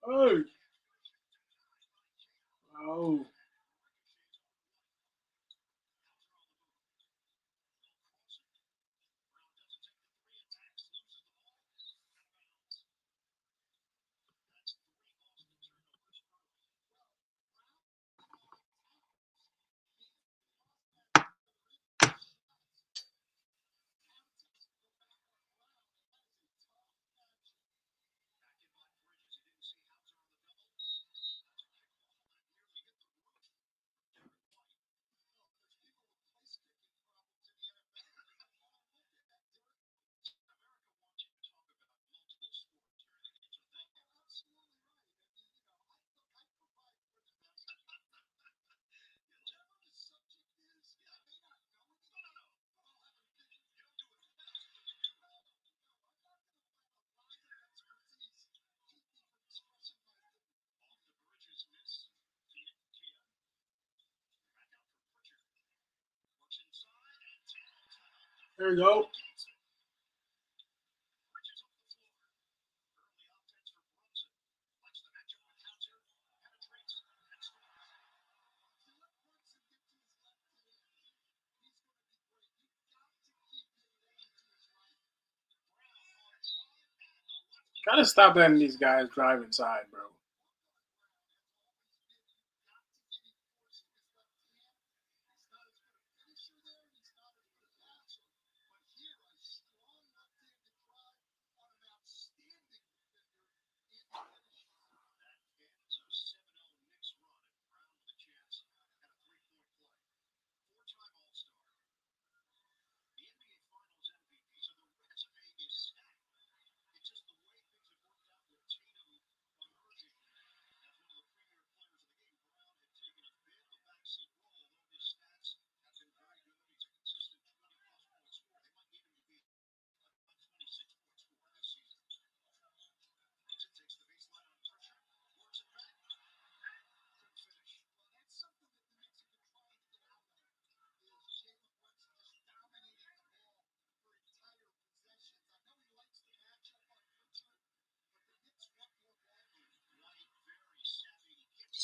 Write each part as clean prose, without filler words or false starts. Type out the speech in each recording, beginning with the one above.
Hey. Oh. There you go. Gotta stop letting these guys drive inside, bro.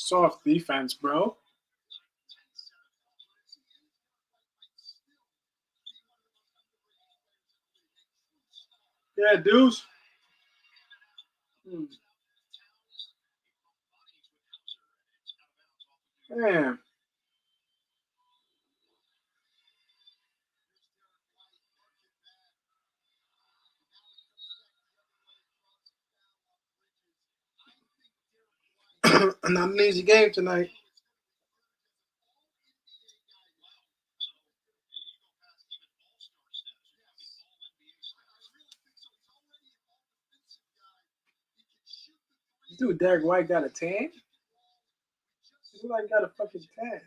Soft defense, bro. Yeah, dudes. Hmm. Damn. Not an easy game tonight. Dude, Derek White got a tan? He like got a fucking tan.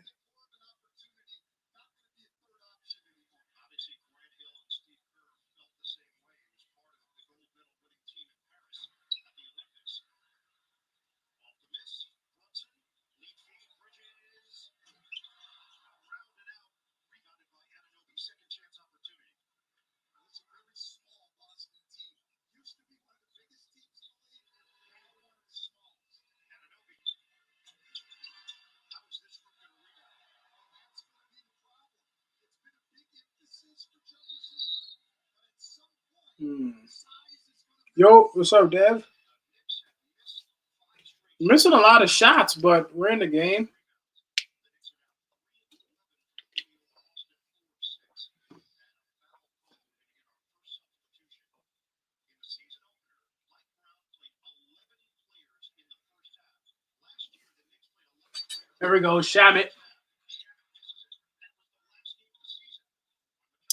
Hmm. Yo, what's up, Dev? Missing a lot of shots, but we're in the game. There we go, Shamit.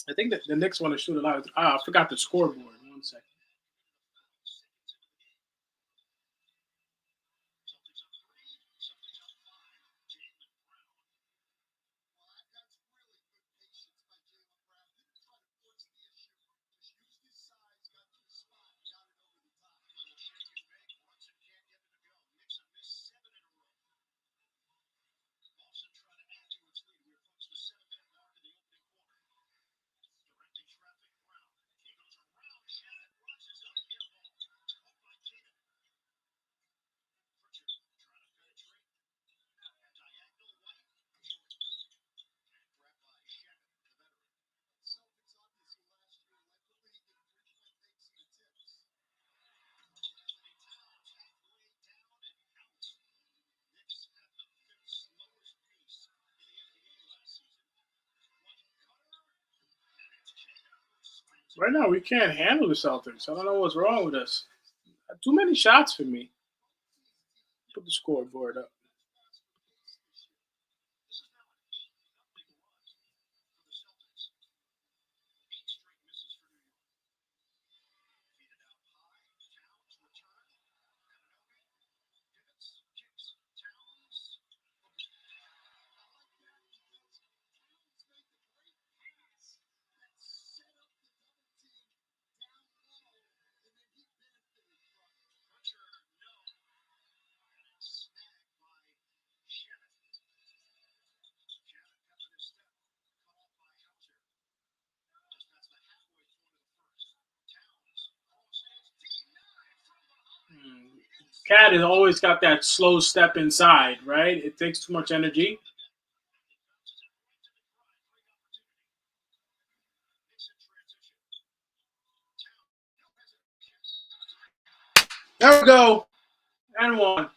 I think that the Knicks want to shoot a lot. I forgot the scoreboard. 1 second. Right now, we can't handle the Celtics. I don't know what's wrong with us. Too many shots for me. Put the scoreboard up. Cat has always got that slow step inside, right? It takes too much energy. There we go. And one.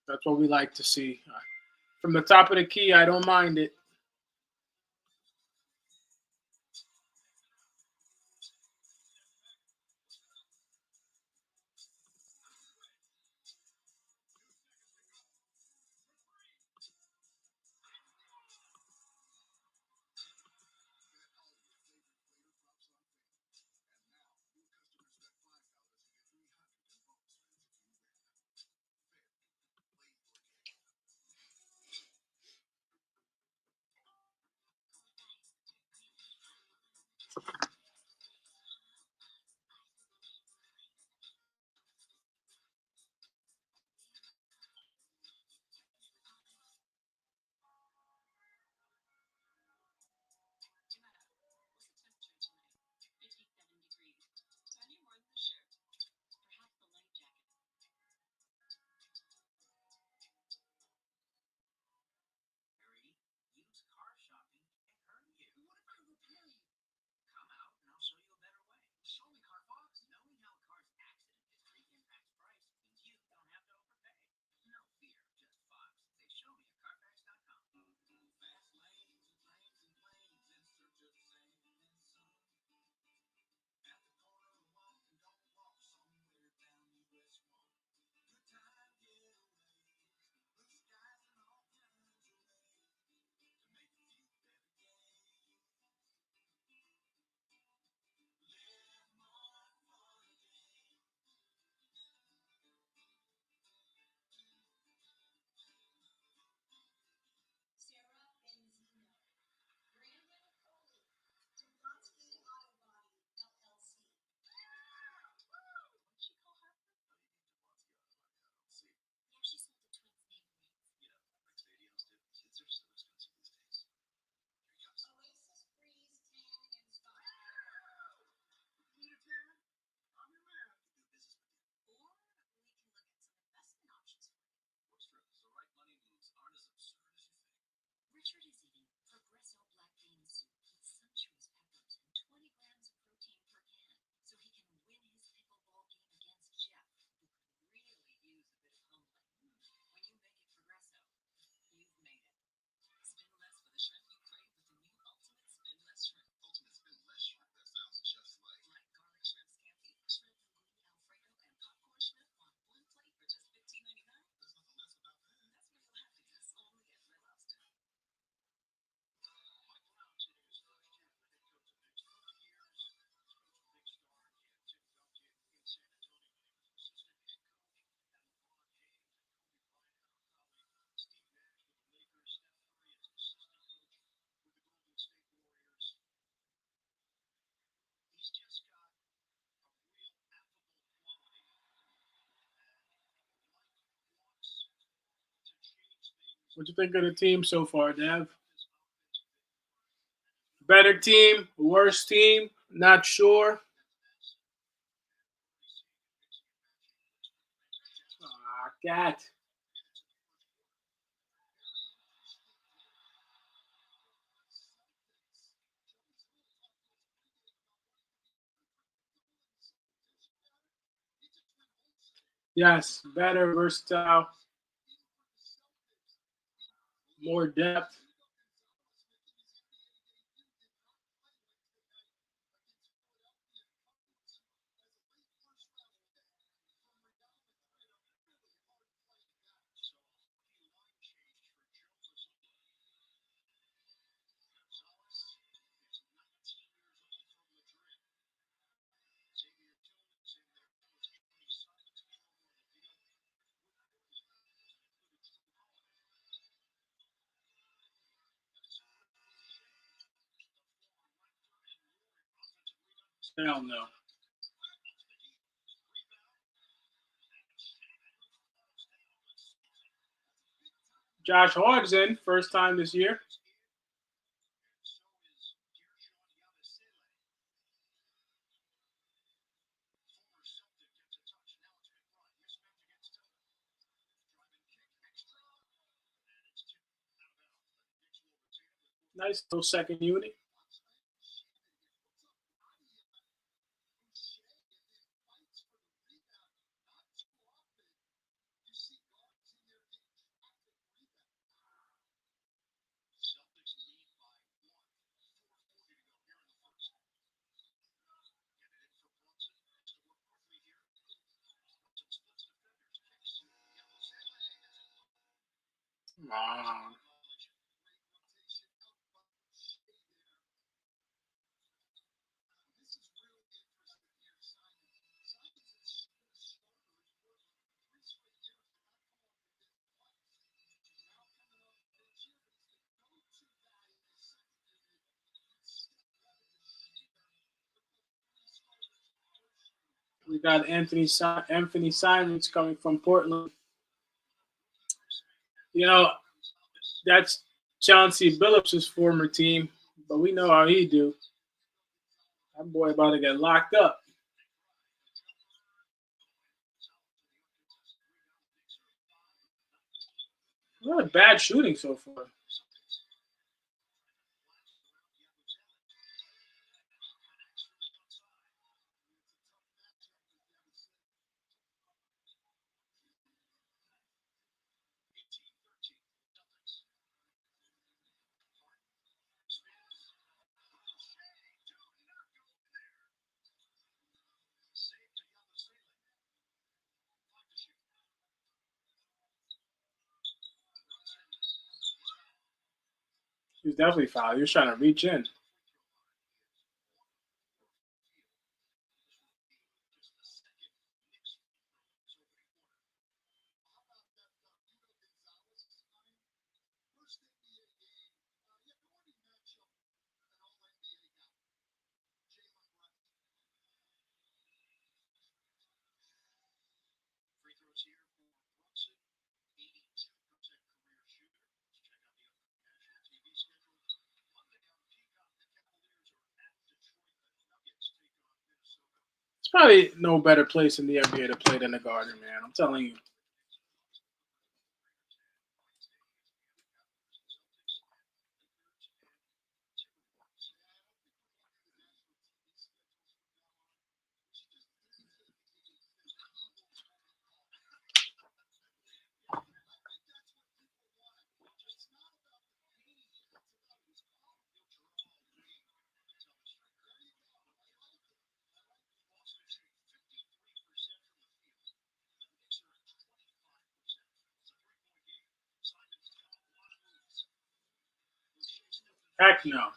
That's what we like to see. From the top of the key, I don't mind it. What you think of the team so far, Dev? Better team, worse team, not sure. Ah, Cat. Yes, better, versatile, more depth. Hell no. Josh Hart's in, first time this year. Nice little second unit. Come on. We got Anthony Simons coming from Portland. You know, that's Chauncey Billups' former team, but we know how he do. That boy about to get locked up. What a bad shooting so far. He was definitely fouled. He was trying to reach in. It's probably no better place in the NBA to play than the Garden, man. I'm telling you. Heck no.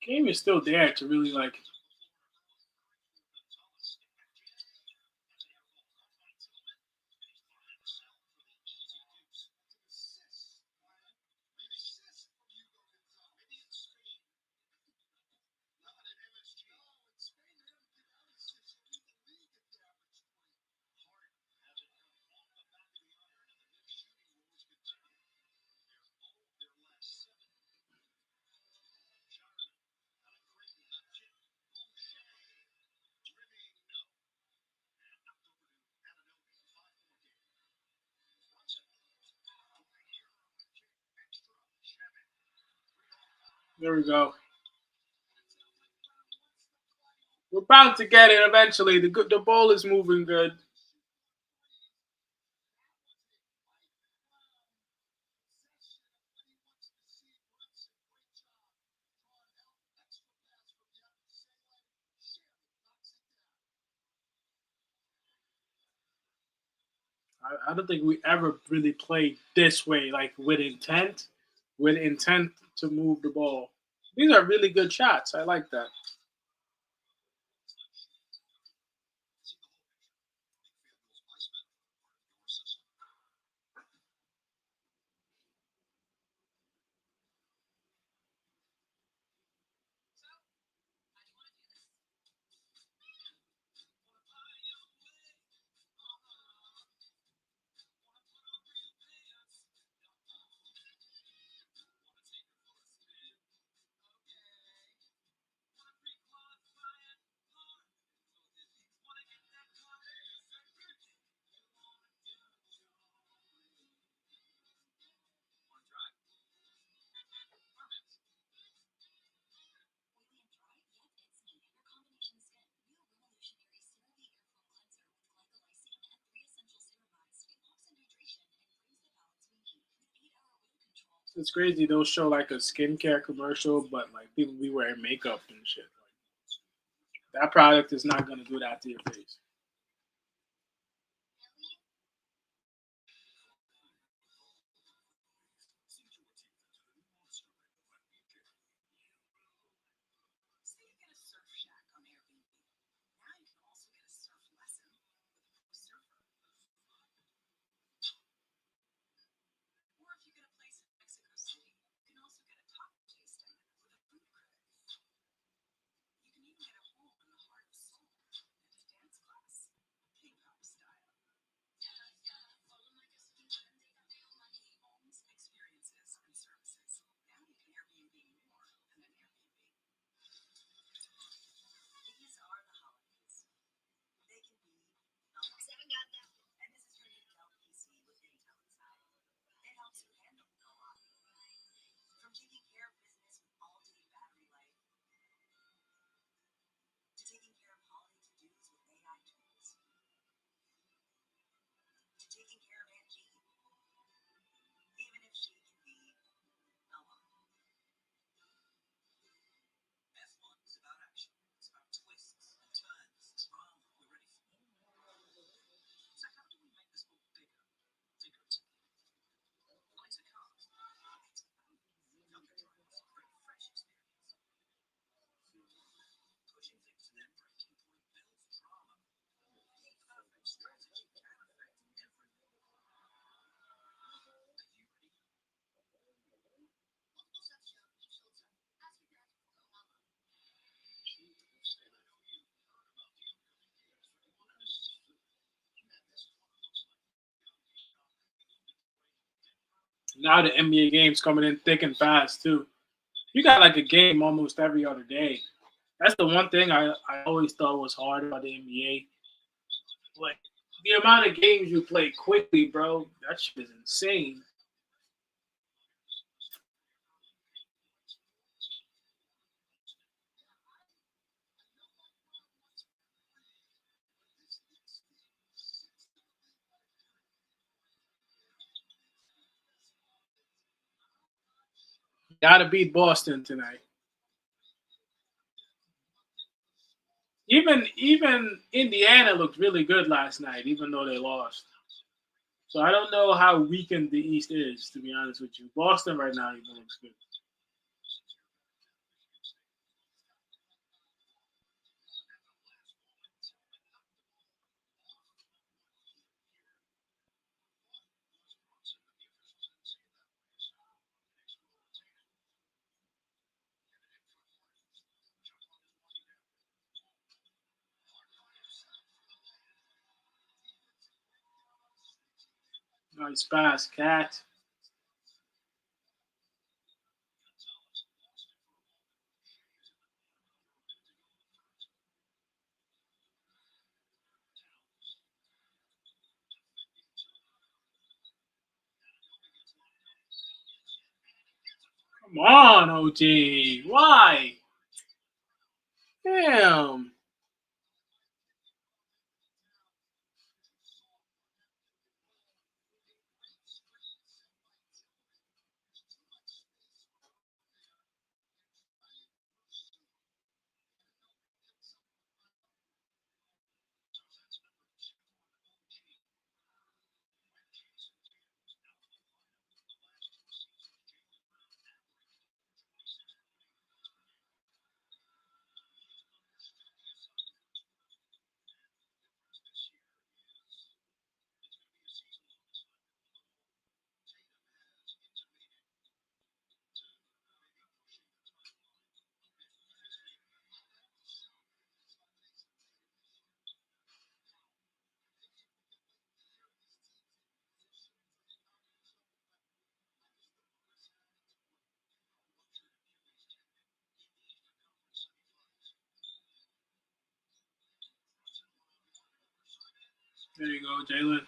Game is still there to really like. There we go. We're bound to get it eventually. The ball is moving good. I don't think we ever really played this way, like with intent to move the ball. These are really good shots. I like that. It's crazy. They'll show like a skincare commercial, but like people be wearing makeup and shit. Like, that product is not gonna do that to your face. Now the NBA games coming in thick and fast too. You got like a game almost every other day. That's the one thing I always thought was hard about the NBA. Like the amount of games you play quickly, bro, that shit is insane. Gotta beat Boston tonight. Even Indiana looked really good last night, even though they lost. So I don't know how weakened the East is, to be honest with you. Boston right now even looks good. Nice pass, Cat. Come Come on, OG. Why? Damn. There you go, Jalen.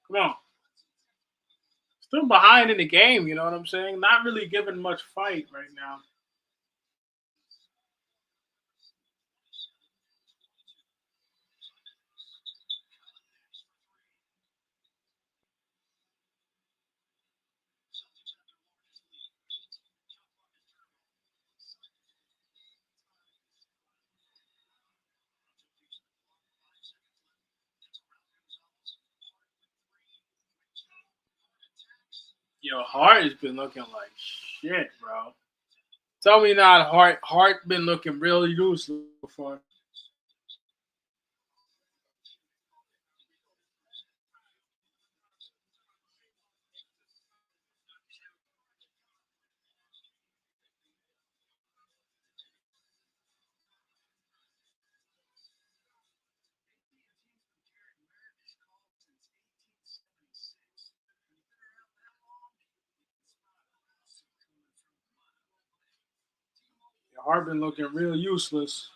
Come on. Still behind in the game, you know what I'm saying? Not really giving much fight right now. Yo, Hart has been looking like shit, bro. Tell me not Hart been looking really useless before. Hart been looking real useless.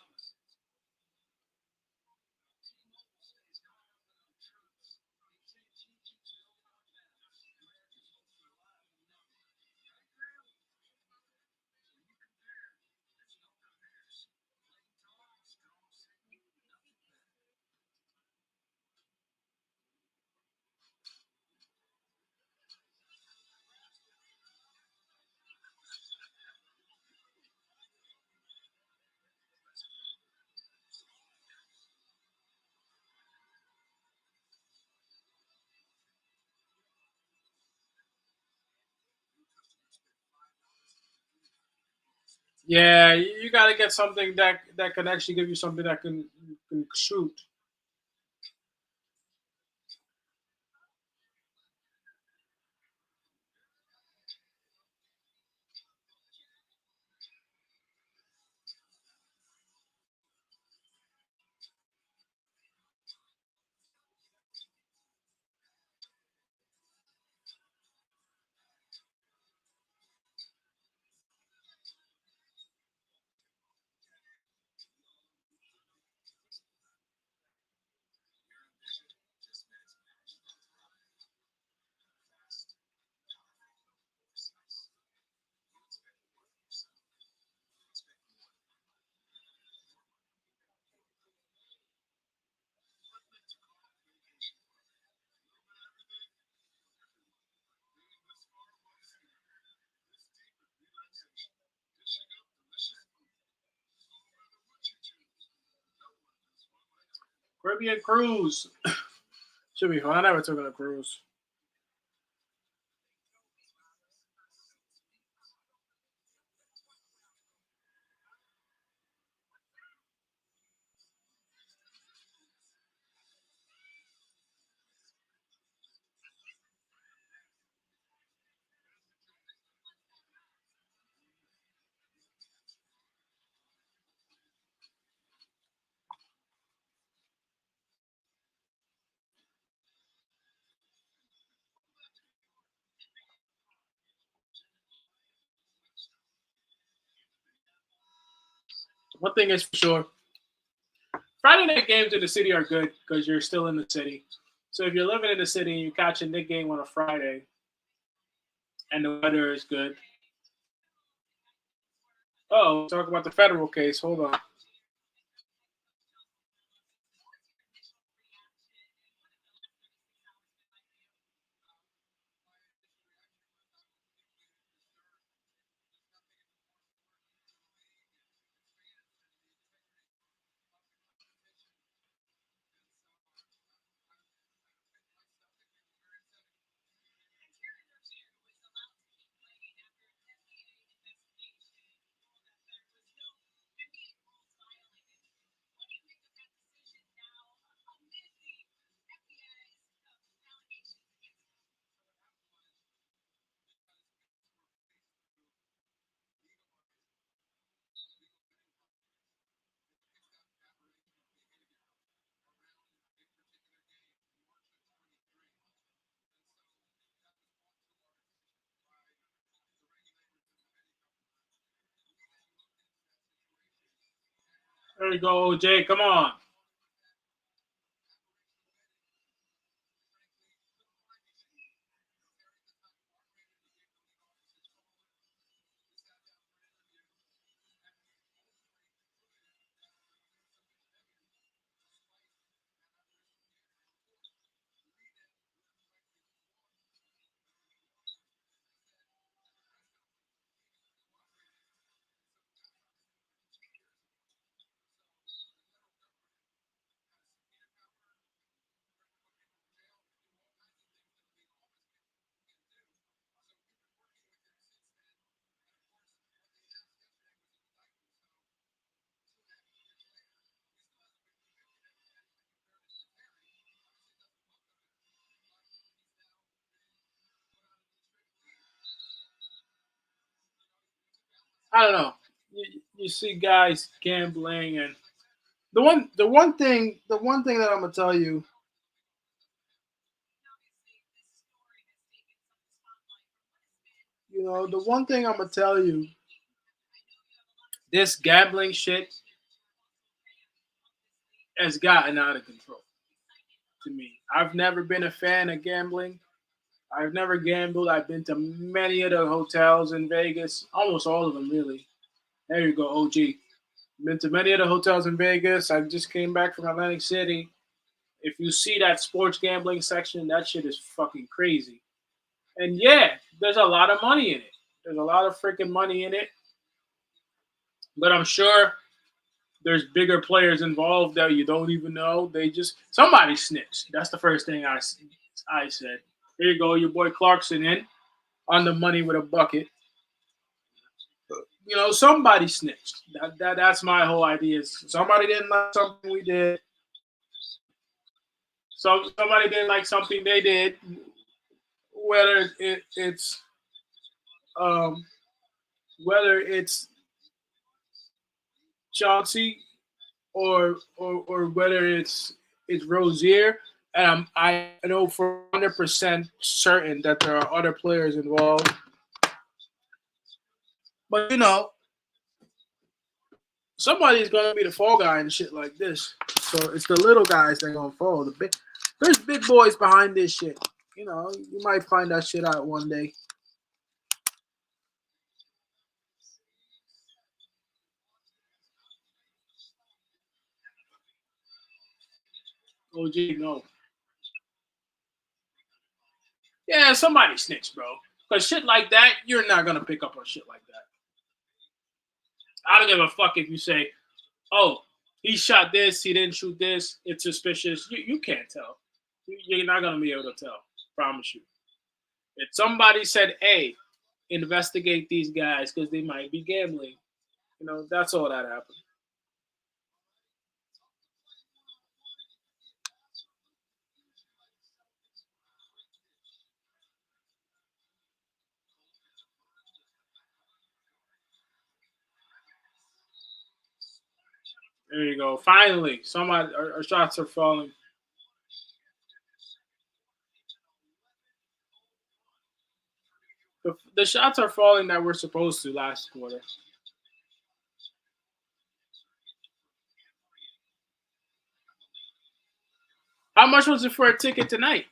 Yeah, you got to get something that can actually give you something that can shoot. Caribbean cruise should be fun. I never took on a cruise. One thing is for sure, Friday night games in the city are good because you're still in the city. So if you're living in the city and you catch a Knicks game on a Friday and the weather is good, Oh, talk about the federal case. Hold on. There you go, OJ. Come on. I don't know. You see guys gambling, and the one thing that I'm gonna tell you, the one thing I'm gonna tell you, this gambling shit has gotten out of control. To me, I've never been a fan of gambling. I've never gambled. I've been to many of the hotels in Vegas, almost all of them, really. There you go, OG. Been to many of the hotels in Vegas. I just came back from Atlantic City. If you see that sports gambling section, that shit is fucking crazy. And yeah, there's a lot of money in it. There's a lot of freaking money in it. But I'm sure there's bigger players involved that you don't even know. Somebody snitched. That's the first thing I said. Here you go, your boy Clarkson in on the money with a bucket. Somebody snitched. That's my whole idea. Somebody didn't like something we did. Somebody didn't like something they did. Whether um, it's Chauncey or whether it's Rozier. I know for 100% certain that there are other players involved. But somebody's gonna be the fall guy and shit like this. So it's the little guys that are gonna fall. There's big boys behind this shit. You might find that shit out one day. OG, no. Yeah, somebody snitched, bro. Cause shit like that, you're not gonna pick up on shit like that. I don't give a fuck if you say, "Oh, he shot this, he didn't shoot this. It's suspicious." You can't tell. You're not gonna be able to tell. Promise you. If somebody said, "Hey, investigate these guys because they might be gambling," that's all that happened. There you go. Finally, somebody our shots are falling. The shots are falling that we're supposed to last quarter. How much was it for a ticket tonight?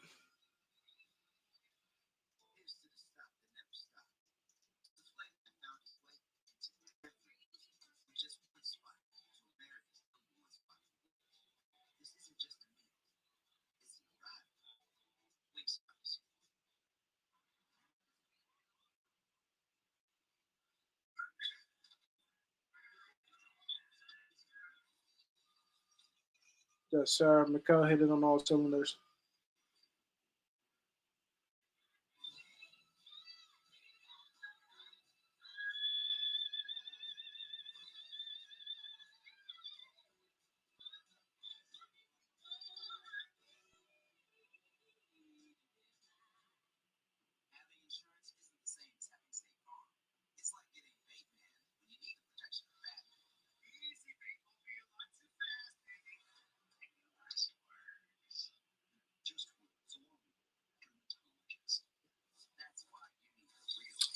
Yes, sir. Mikel hit it on all cylinders.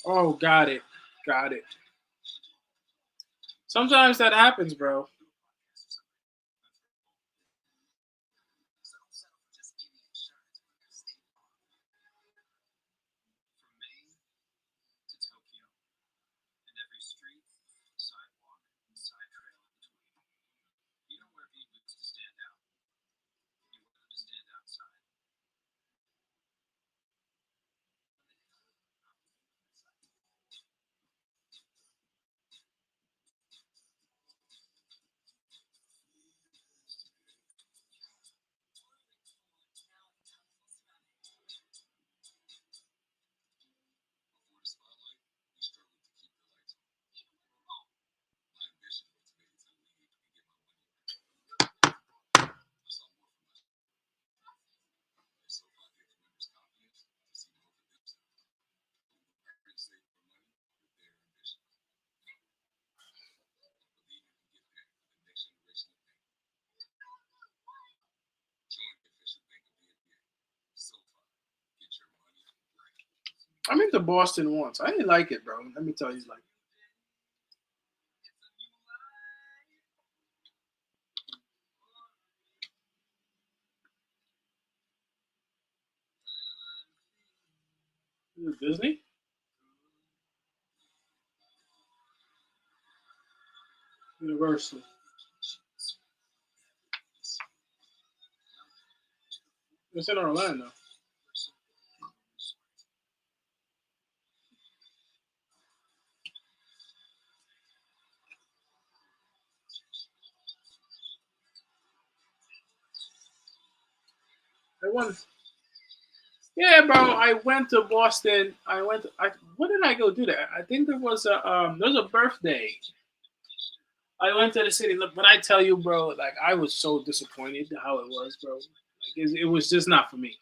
Oh, got it. Got it. Sometimes that happens, bro. I'm into Boston once. I didn't like it, bro. Let me tell you, like, is it Disney? Universal. It's in Orlando. I won. Yeah, bro. I went to Boston. What did I go do there? I think there was a birthday. I went to the city. Look, when I tell you, bro, like I was so disappointed how it was, bro. Like it was just not for me.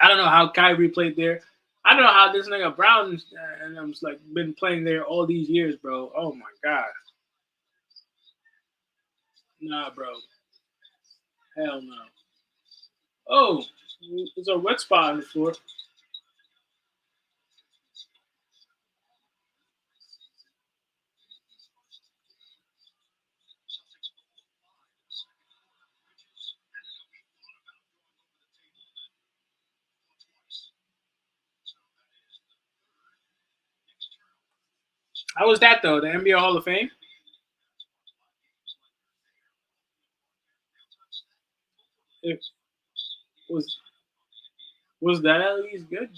I don't know how Kyrie played there. I don't know how this nigga Brown and I'm just like been playing there all these years, bro. Oh my god, nah, bro. Hell no. Oh, there's a wet spot on the floor. How was that though? The NBA Hall of Fame? It was was that at least good?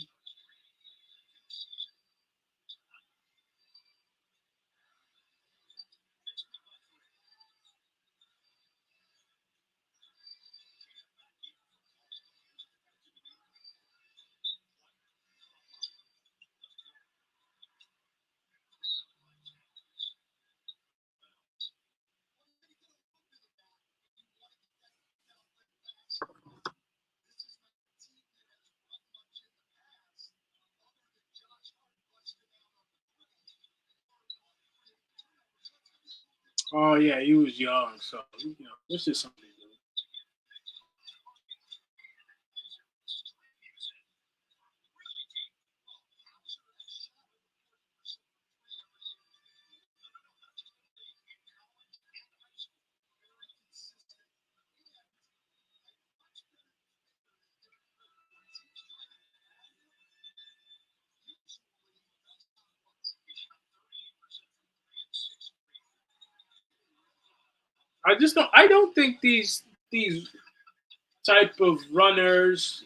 Oh yeah, he was young, so this is something. I just don't. I don't think these type of runners,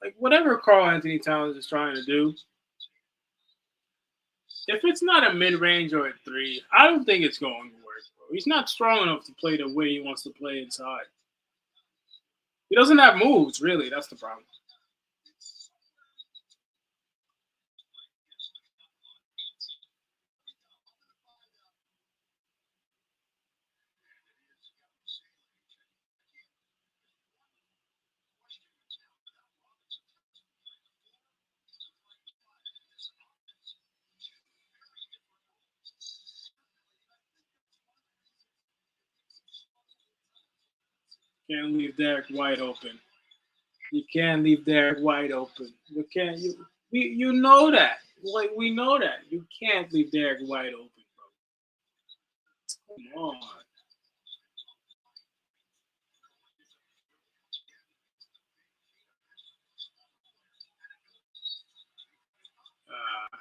like whatever Carl Anthony Towns is trying to do, if it's not a mid range or a three, I don't think it's going to work, bro. He's not strong enough to play the way he wants to play inside. He doesn't have moves, really. That's the problem. Can't leave Derek White open. You can't leave Derek White open. You can't. You know that. Like we know that. You can't leave Derek White open, bro. Come on. Uh,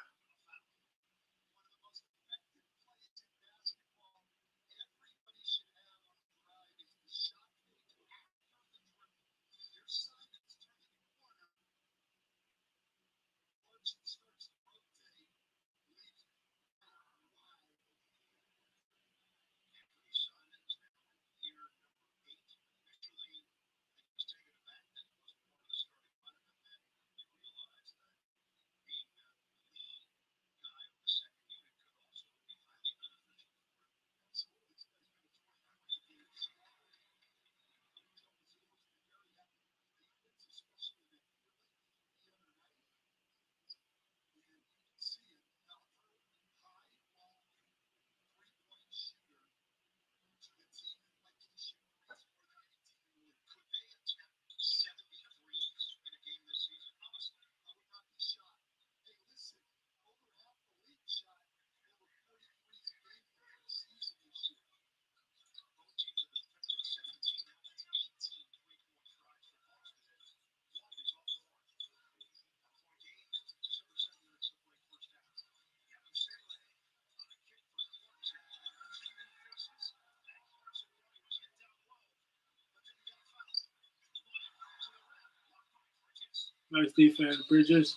nice defense, Bridges.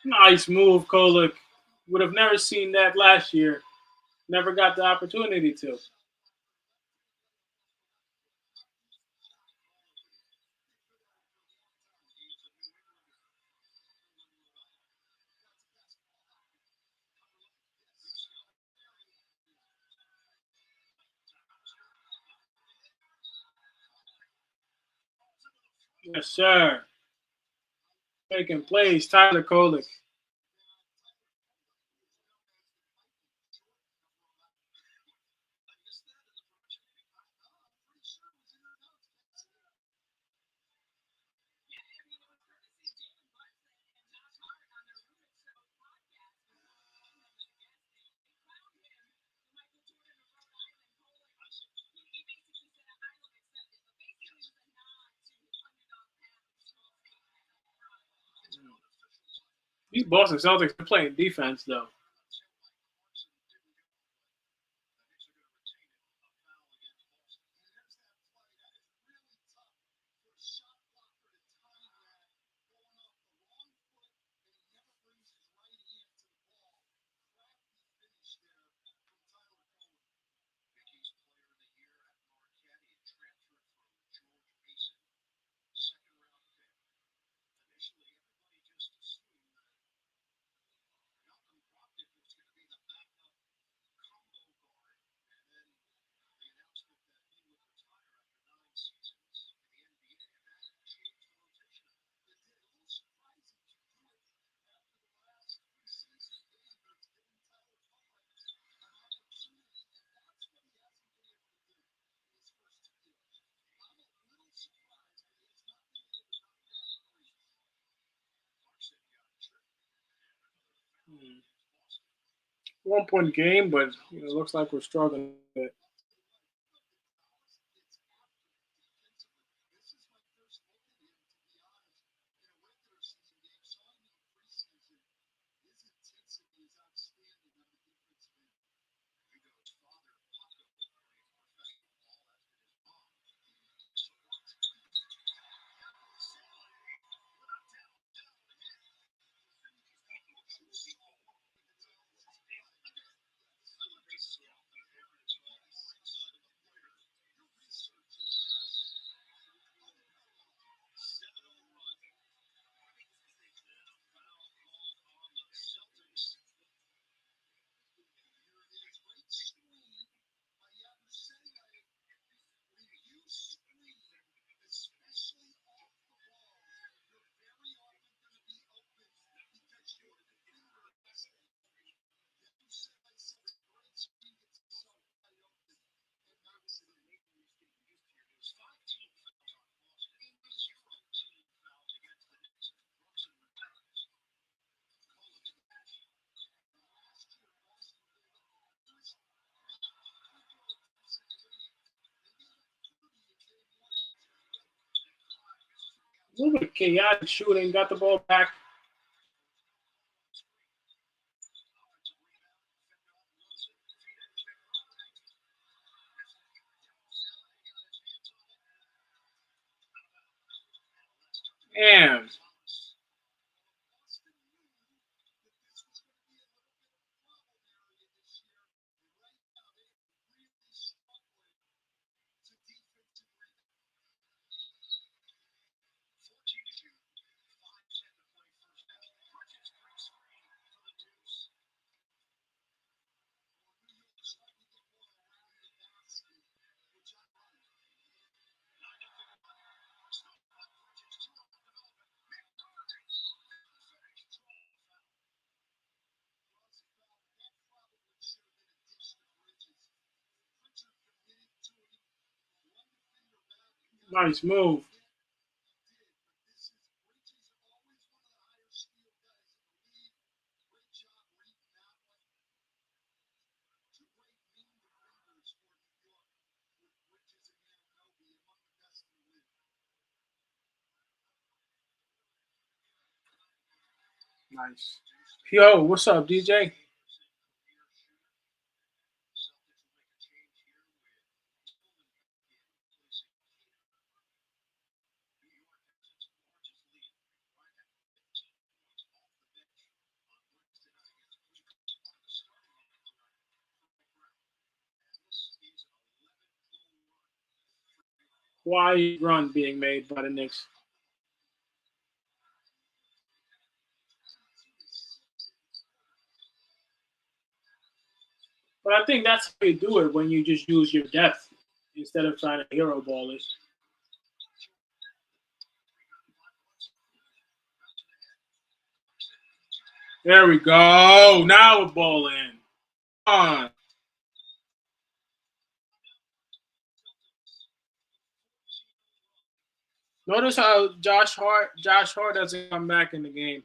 Nice move, Kolek. Would have never seen that last year. Never got the opportunity to. Yes, sir. Making plays, Tyler Kolek. These Boston Celtics are playing defense, though. 1 point game, but it looks like we're struggling a bit. A little bit chaotic shooting, got the ball back. Damn. Nice move. Nice. Yo, what's up, DJ? Why run being made by the Knicks? But I think that's how you do it when you just use your depth instead of trying to hero ball it. There we go. Now we're balling. Come on. Notice how Josh Hart doesn't come back in the game.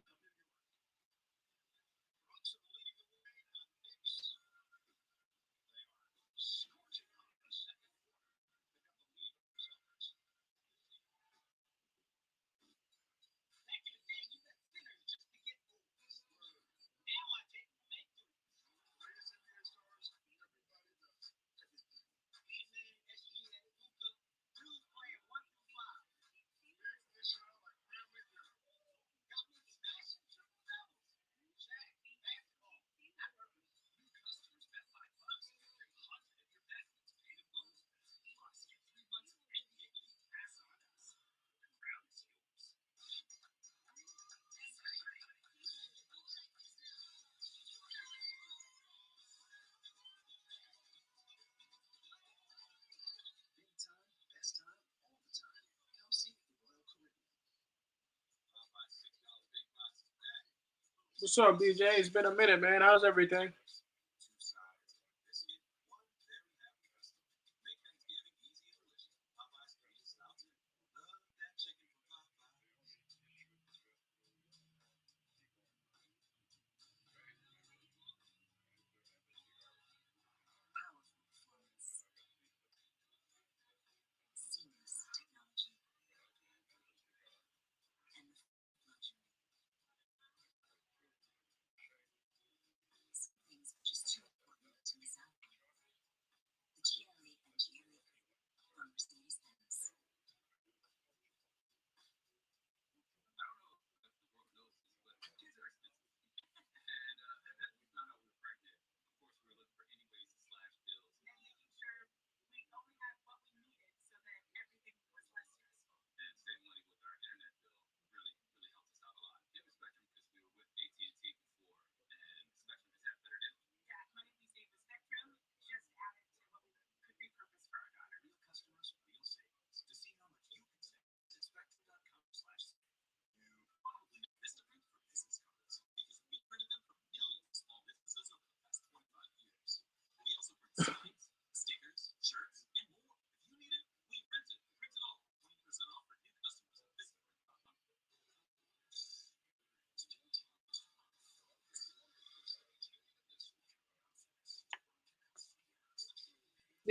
What's up, DJ? It's been a minute, man. How's everything?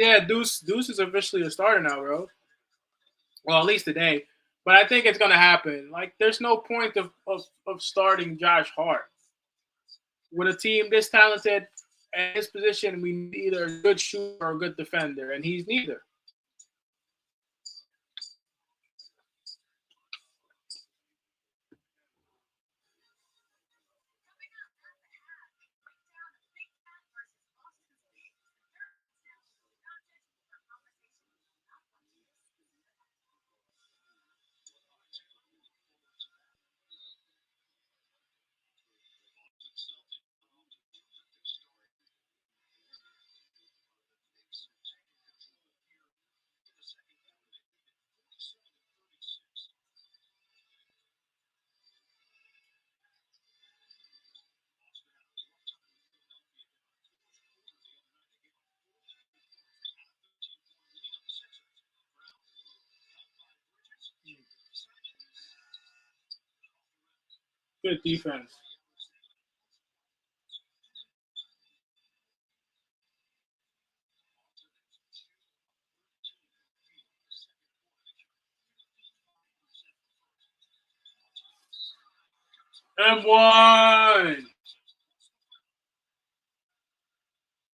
Yeah, Deuce is officially a starter now, bro. Well, at least today. But I think it's gonna happen. Like, there's no point of starting Josh Hart with a team this talented at his position. We need either a good shooter or a good defender, and he's neither. Good defense. M1.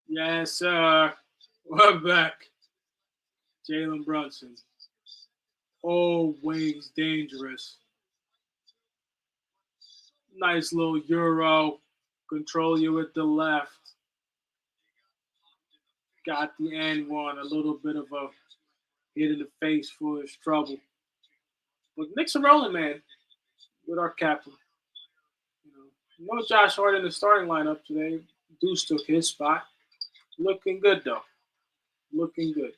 Yes, sir. We're back. Jalen Brunson. Always dangerous. Nice little Euro. Control you with the left. Got the end one. A little bit of a hit in the face for his trouble. But Knicks are rolling, man, with our captain. No Josh Hart in the starting lineup today. Deuce took his spot. Looking good, though. Looking good.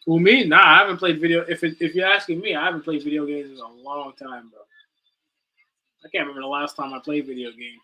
Who, me? Nah, I haven't played video. If you're asking me, I haven't played video games in a long time, bro. I can't remember the last time I played video games.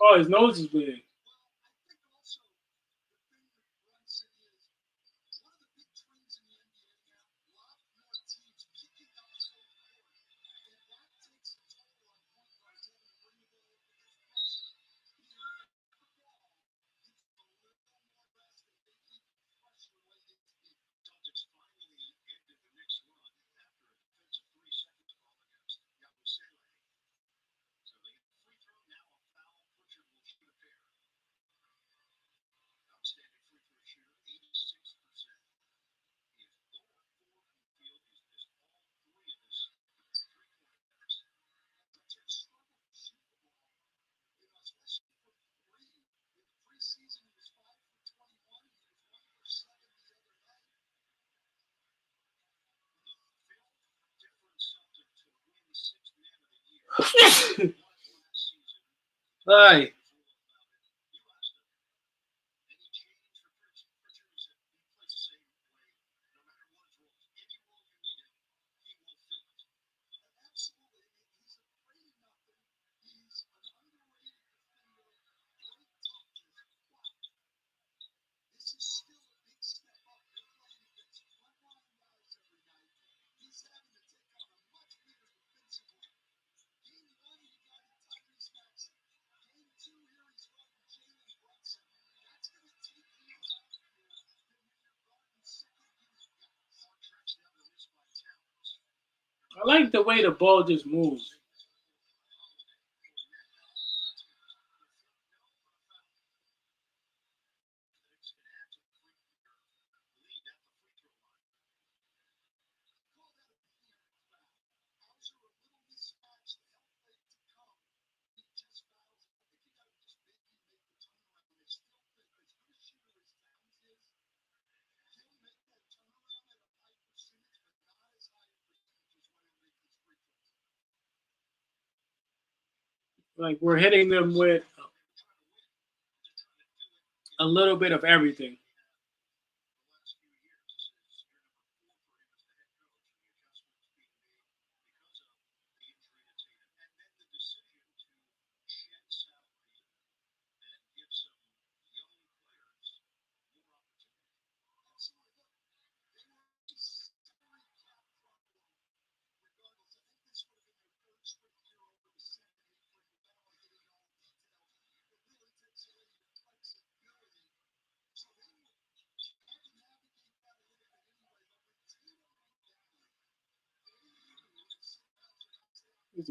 Oh, his nose is bleeding. Hey. I like the way the ball just moves. Like, we're hitting them with a little bit of everything.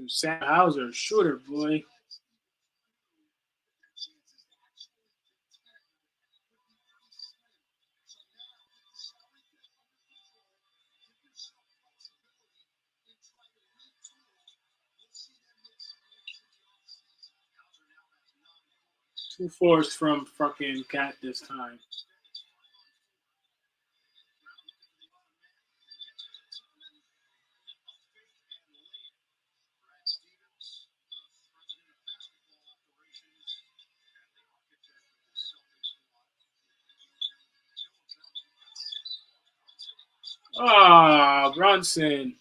Sam Hauser, shooter, boy. Two fours from fucking Cat this time. Ah, Brunson.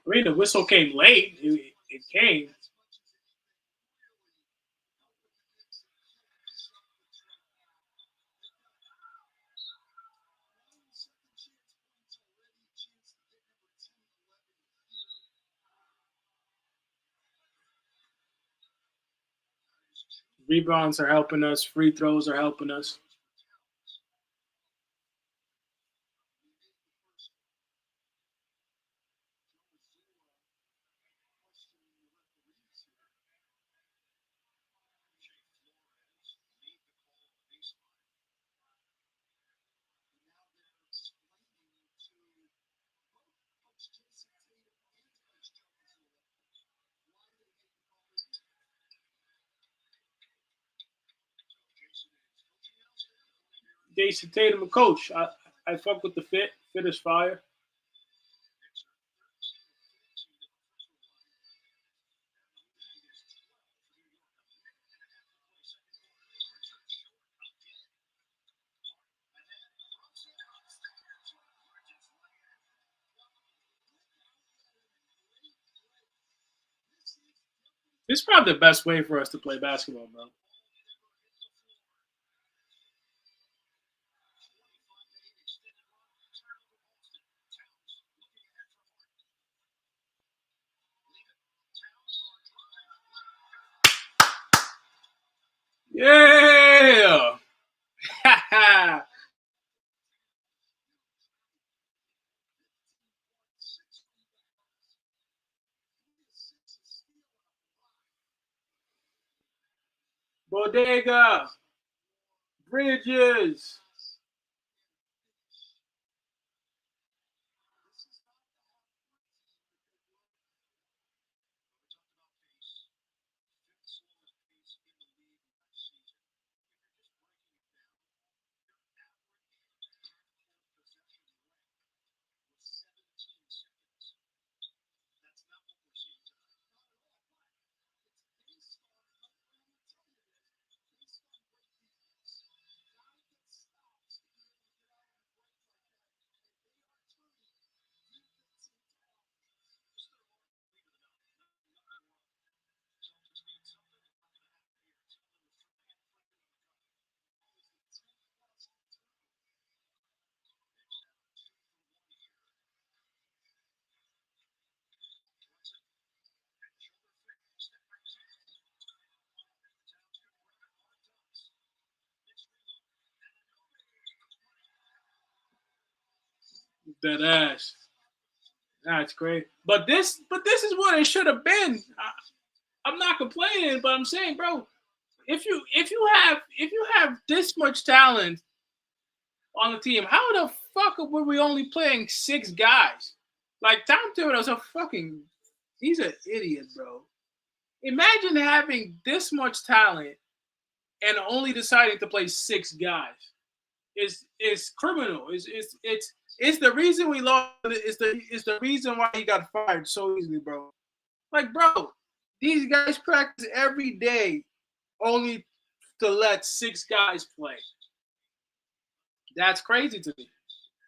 I mean, the whistle came late. It came. Rebounds are helping us. Free throws are helping us. Jason Tatum, a coach. I fuck with the fit. Fit is fire. This is probably the best way for us to play basketball, bro. Yeah. Bodega. Bridges. That ass. That's great. But this is what it should have been. I'm not complaining, but I'm saying, bro, if you have this much talent on the team, how the fuck were we only playing 6 guys? Like Tom Thibodeau's a fucking he's an idiot, bro. Imagine having this much talent and only deciding to play 6 guys. Is criminal. It's the reason we lost. It's the reason why he got fired so easily, bro. Like, bro, these guys practice every day only to let 6 guys play. That's crazy to me.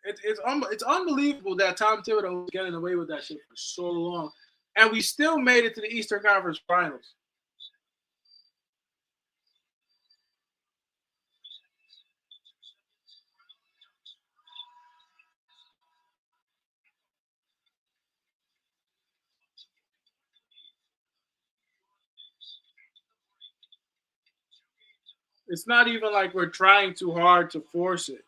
It's unbelievable that Tom Thibodeau was getting away with that shit for so long, and we still made it to the Eastern Conference Finals. It's not even like we're trying too hard to force it.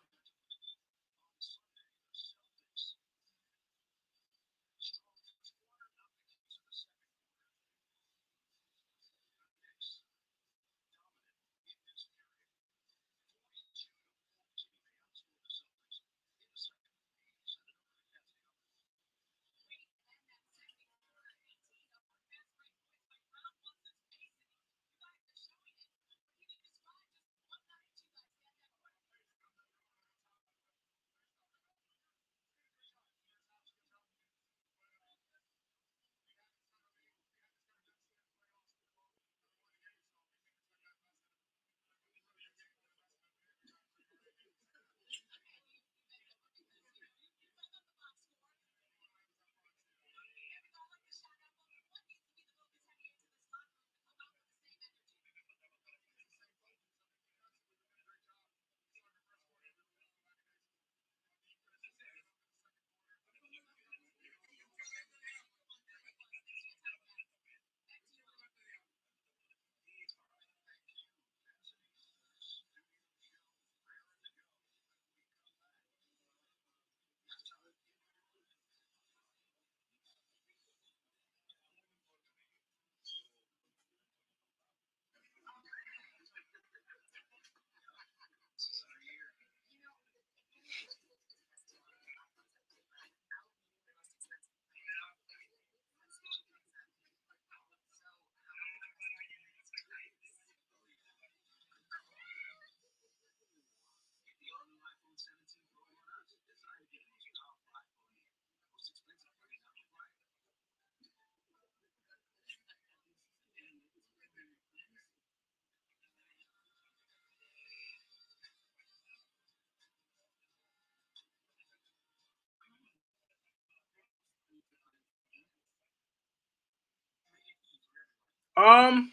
Um,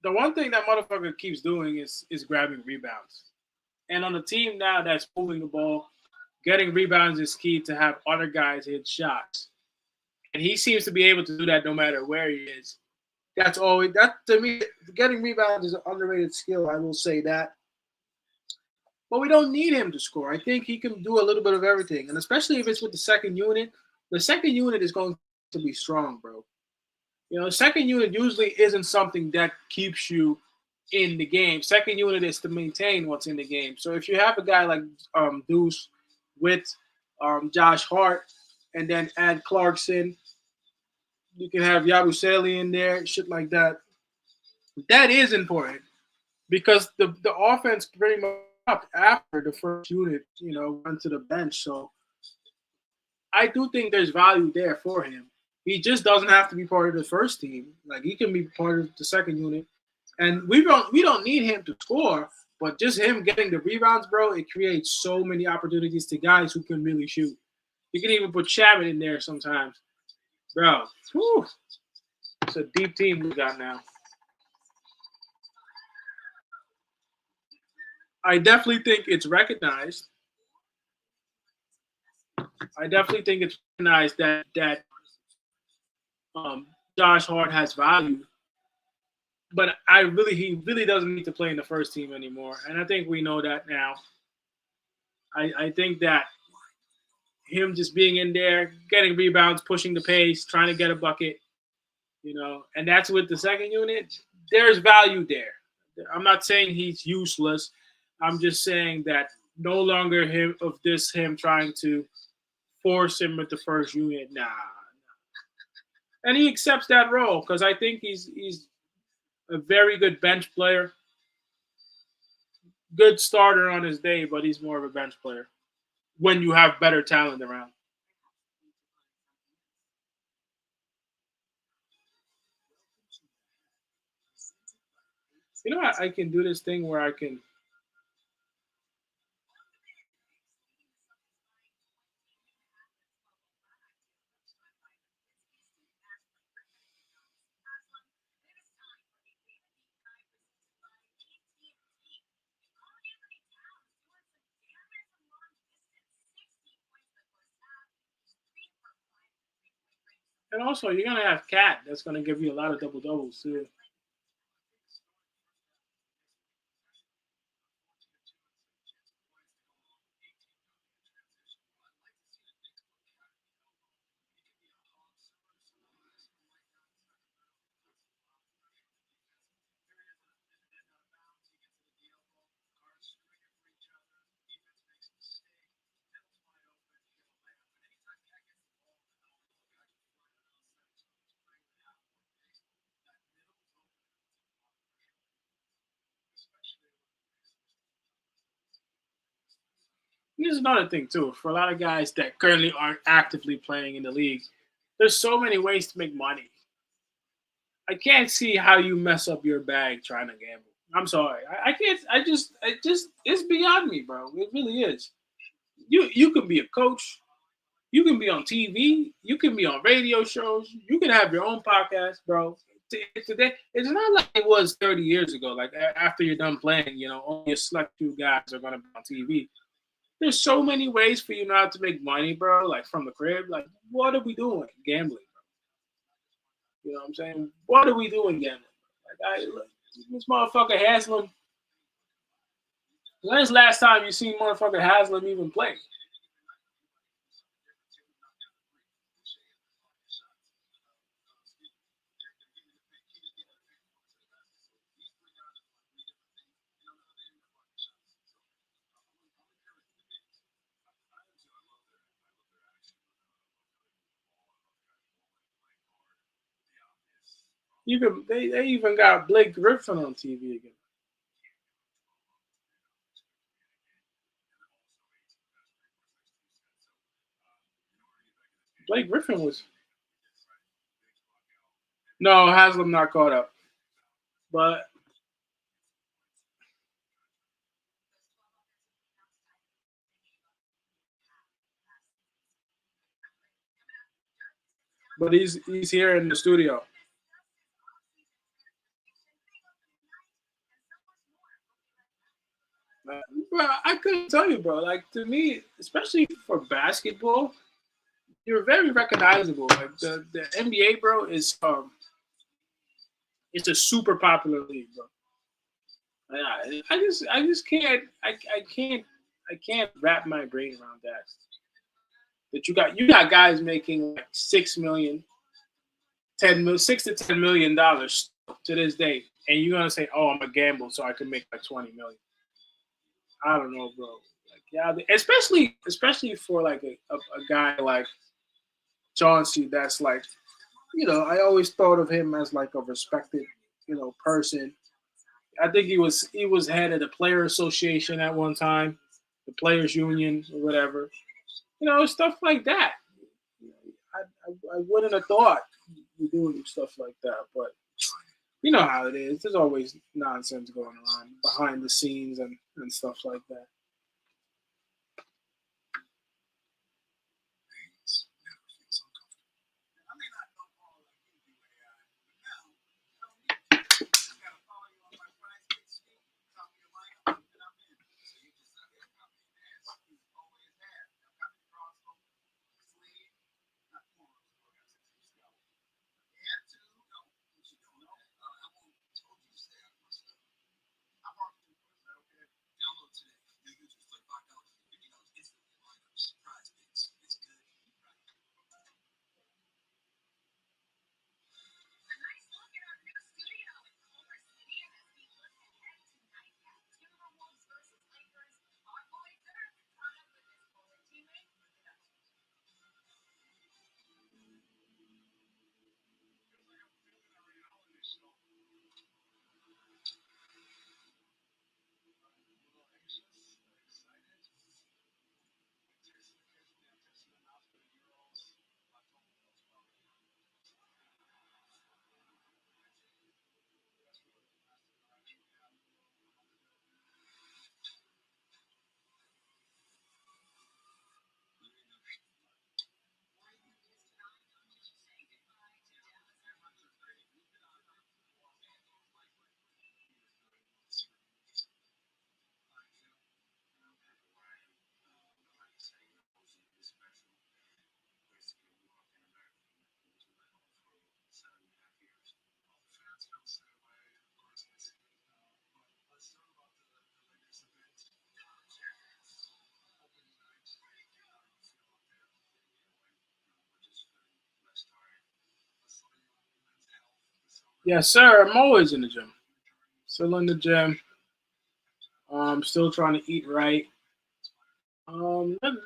the one thing that motherfucker keeps doing is grabbing rebounds. And on the team now that's moving the ball, getting rebounds is key to have other guys hit shots. And he seems to be able to do that no matter where he is. That's always that to me. Getting rebounds is an underrated skill. I will say that, but we don't need him to score. I think he can do a little bit of everything, and especially if it's with the second unit. The second unit is going to be strong, bro. Second unit usually isn't something that keeps you in the game. Second unit is to maintain what's in the game. So if you have a guy like Deuce with Josh Hart, and then add Clarkson, you can have Yabusele in there, shit like that. That is important because the offense pretty much up after the first unit, went to the bench. So I do think there's value there for him. He just doesn't have to be part of the first team. Like he can be part of the second unit, and we don't need him to score, but just him getting the rebounds, bro, it creates so many opportunities to guys who can really shoot. You can even put Chapman in there sometimes, bro. Whew, it's a deep team we got now. I definitely think it's recognized. I definitely think it's recognized that um, Josh Hart has value, but he really doesn't need to play in the first team anymore, and I think we know that now. I think that him just being in there, getting rebounds, pushing the pace, trying to get a bucket, and that's with the second unit. There's value there. I'm not saying he's useless. I'm just saying that no longer him trying to force him with the first unit. Nah, and he accepts that role because I think he's a very good bench player, good starter on his day, but he's more of a bench player when you have better talent around. I can do this thing where I can. And also, you're gonna have Cat. That's gonna give you a lot of double doubles too. Here's another thing too. For a lot of guys that currently aren't actively playing in the league, there's so many ways to make money. I can't see how you mess up your bag trying to gamble. I'm sorry. I can't. It's beyond me, bro. It really is. You can be a coach. You can be on TV. You can be on radio shows. You can have your own podcast, bro. Today, it's not like it was 30 years ago. Like after you're done playing, only a select few guys are gonna be on TV. There's so many ways for you now to make money, bro. Like from the crib. Like, what are we doing? Gambling. You know what I'm saying? What are we doing gambling? Like, look, this motherfucker Haslam. When's the last time you seen motherfucker Haslam even play? Even they even got Blake Griffin on TV again. Blake Griffin was no Haslam not caught up, but he's here in the studio. Bro, I couldn't tell you, bro. Like to me, especially for basketball, you're very recognizable. Like the NBA, bro, is it's a super popular league, bro. I just can't wrap my brain around that. That you got guys making like 6 million, 6 to 10 million dollars to this day, and you're gonna say, "Oh, I'm a gamble, so I can make like 20 million." I don't know, bro. Like, yeah, especially for like a guy like Chauncey, that's like, I always thought of him as like a respected, person. I think he was head of the player association at one time, the players union or whatever. Stuff like that. I wouldn't have thought you doing stuff like that, but you know how it is. There's always nonsense going on behind the scenes and stuff like that. Yes, sir. I'm always in the gym. Still in the gym. Still trying to eat right.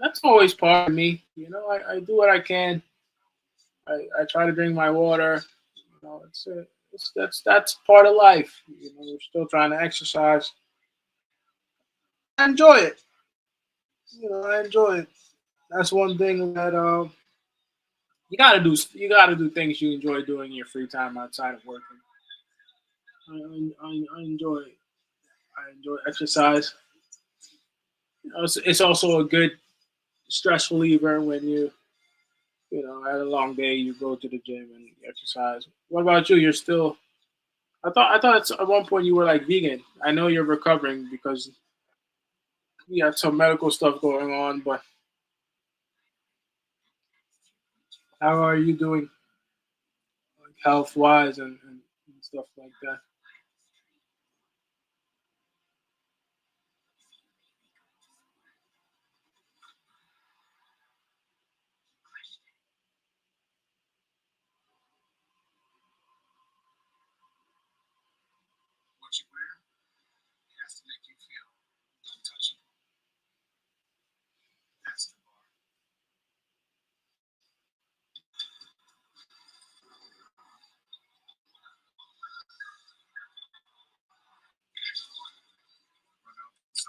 That's always part of me. I do what I can. I try to drink my water. That's part of life. We're still trying to exercise. I enjoy it. I enjoy it. That's one thing that you gotta do. You gotta do things you enjoy doing in your free time outside of working. I enjoy it. I enjoy exercise. It's also a good stress reliever when had a long day. You go to the gym and exercise. What about you? You're still. I thought at one point you were like vegan. I know you're recovering because you got some medical stuff going on, but how are you doing, like health wise and stuff like that?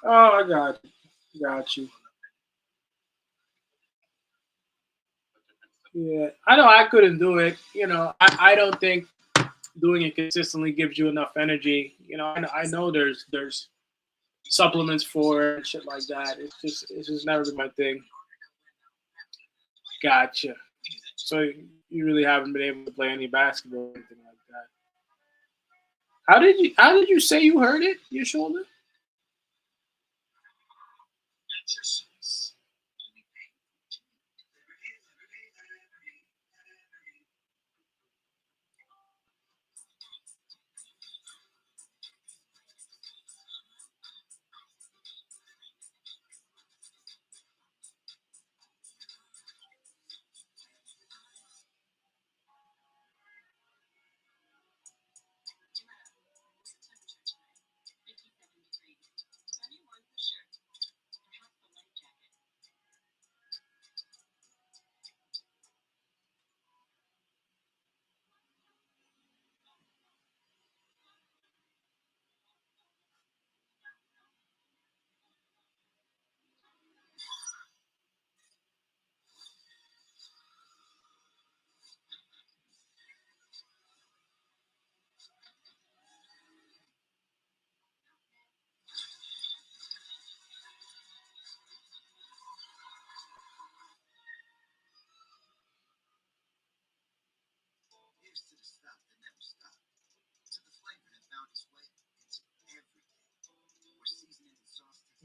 Oh, I got you. Got you. Yeah, I know I couldn't do it. I don't think doing it consistently gives you enough energy. I know there's supplements for it and shit like that. It's just never been my thing. Gotcha. So you really haven't been able to play any basketball or anything like that. How did you say you hurt it? Your shoulder?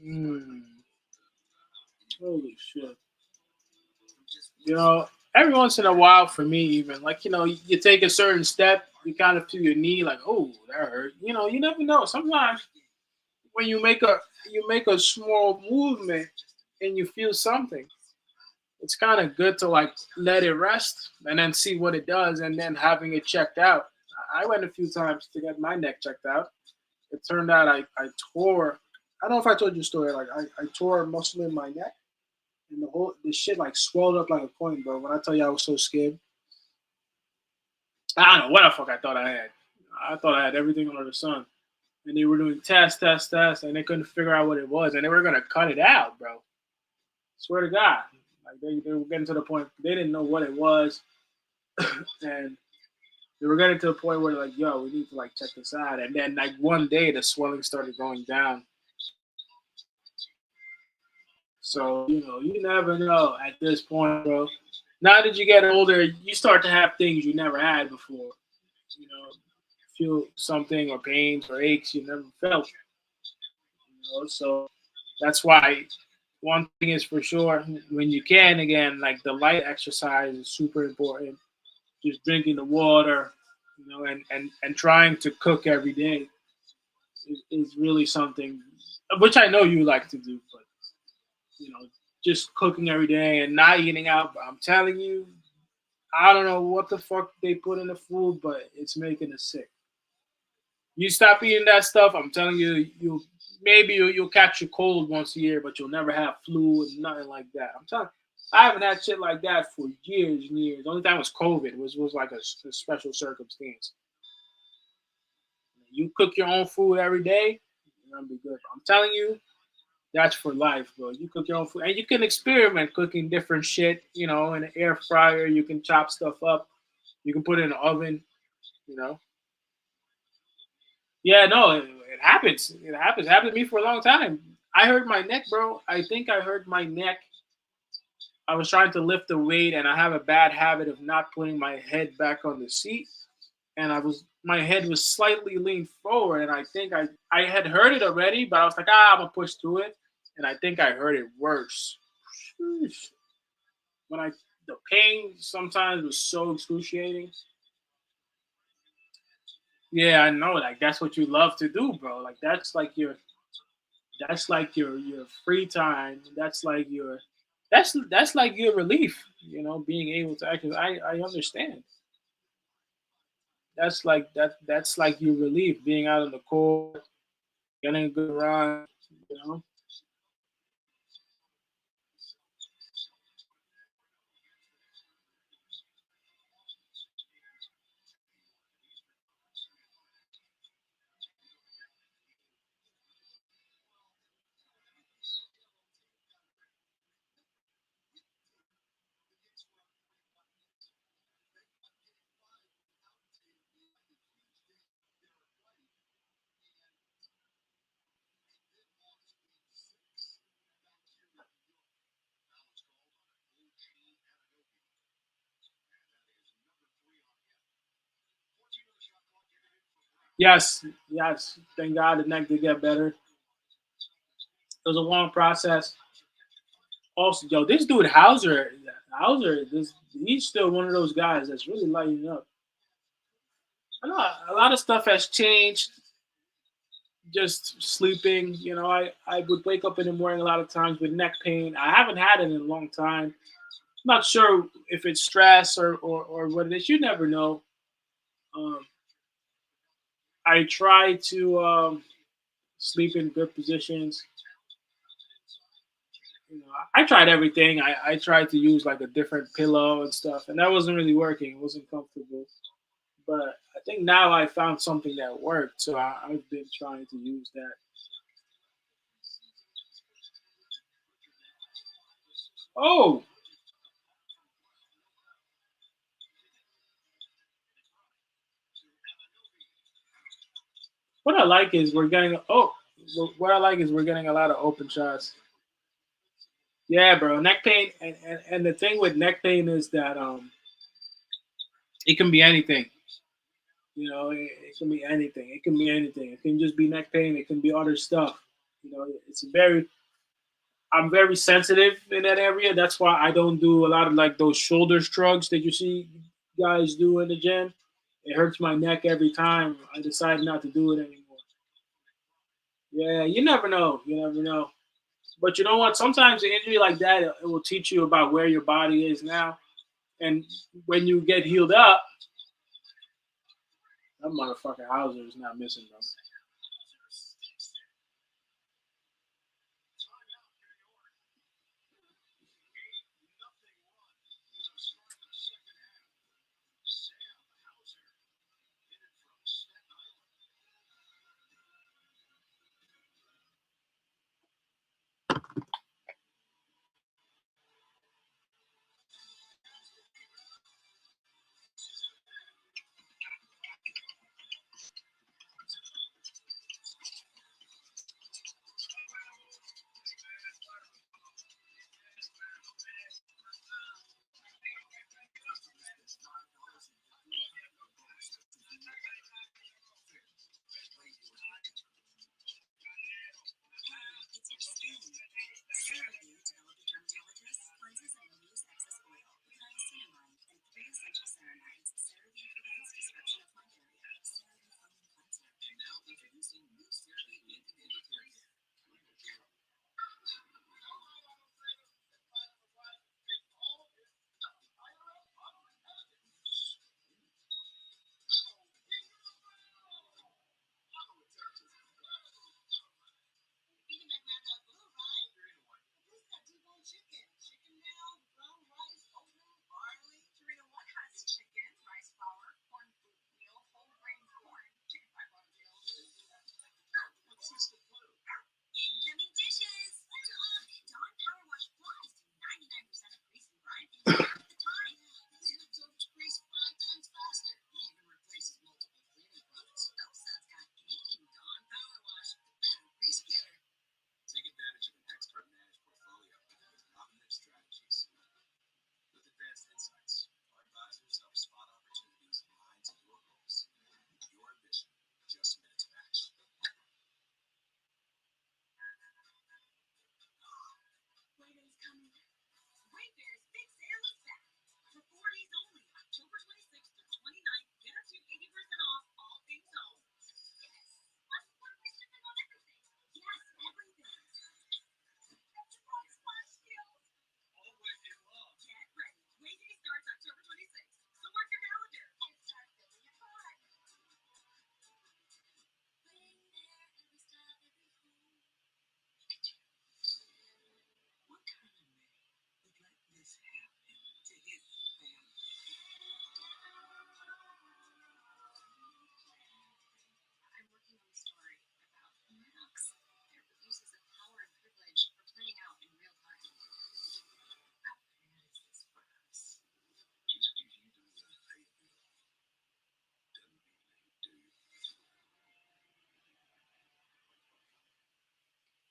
Mm, holy shit. Every once in a while for me, even like you take a certain step, you kind of feel your knee, like, oh, that hurt. You never know. Sometimes when you make a small movement and you feel something, it's kind of good to like let it rest and then see what it does, and then having it checked out. I went a few times to get my neck checked out. It turned out I tore. I don't know if I told you a story. Like I tore a muscle in my neck, and the shit like swelled up like a coin, bro. When I tell you I was so scared, I don't know what the fuck I thought I had. I thought I had everything under the sun, and they were doing tests, and they couldn't figure out what it was, and they were gonna cut it out, bro. Swear to God, like they were getting to the point they didn't know what it was, and they were getting to the point where like, yo, we need to like check this out, and then like one day the swelling started going down. So you never know at this point, bro. Now that you get older, you start to have things you never had before. You know, feel something or pains or aches you never felt. So that's why one thing is for sure: when you can again, like the light exercise is super important. Just drinking the water, and trying to cook every day is really something which I know you like to do, but you know, just cooking every day and not eating out. I'm telling you, I don't know what the fuck they put in the food, but it's making us sick. You stop eating that stuff, I'm telling you, you'll catch a cold once a year, but you'll never have flu and nothing like that. I'm telling. I haven't had shit like that for years and years. The only time was COVID, was like a special circumstance. You cook your own food every day, you're gonna be good. I'm telling you, that's for life, bro. You cook your own food, and you can experiment cooking different shit. In an air fryer, you can chop stuff up. You can put it in the oven. You know. Yeah, no, it happens. It happens. It happened to me for a long time. I hurt my neck, bro. I think I hurt my neck. I was trying to lift the weight, and I have a bad habit of not putting my head back on the seat. And my head was slightly leaned forward, and I think I had heard it already, but I was like, I'm gonna push through it, and I think I heard it worse. Sheesh. When I the pain sometimes was so excruciating. Yeah, I know. Like that's what you love to do, bro. Like that's like your free time. That's like your relief. Being able to actually. I understand. That's like your relief. Being out in the cold, getting a good run. You know. Yes, yes. Thank God the neck did get better. It was a long process. Also, yo, this dude Hauser, he's still one of those guys that's really lighting up. I know a lot of stuff has changed. Just sleeping, I would wake up in the morning a lot of times with neck pain. I haven't had it in a long time. I'm not sure if it's stress or what it is. You never know. Um, I try to sleep in good positions. I tried everything. I tried to use like a different pillow and stuff, and that wasn't really working. It wasn't comfortable. But I think now I found something that worked, so I've been trying to use that. Oh, what I like is we're getting. Oh, what I like is we're getting a lot of open shots. Yeah, bro. Neck pain, and the thing with neck pain is that it can be anything. It can be anything. It can be anything. It can just be neck pain. It can be other stuff. It's very. I'm very sensitive in that area. That's why I don't do a lot of like those shoulder shrugs that you see guys do in the gym. It hurts my neck every time. I decide not to do it anymore. Yeah, you never know. You never know. But you know what? Sometimes an injury like that, it will teach you about where your body is now. And when you get healed up, that motherfucker Hauser is not missing, bro.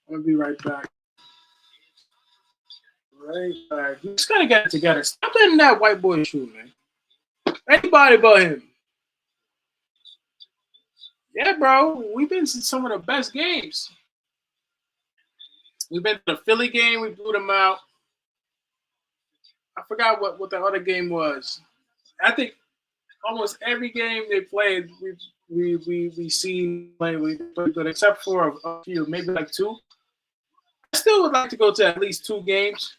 I'm gonna be right back. Right back. You just gotta get it together. Stop letting that white boy shoot, man. Anybody but him. Yeah, bro. We've been to some of the best games. We've been to the Philly game. We blew them out. I forgot what the other game was. I think almost every game they played, we seen play we played good, except for a few, maybe like two. I still would like to go to at least two games.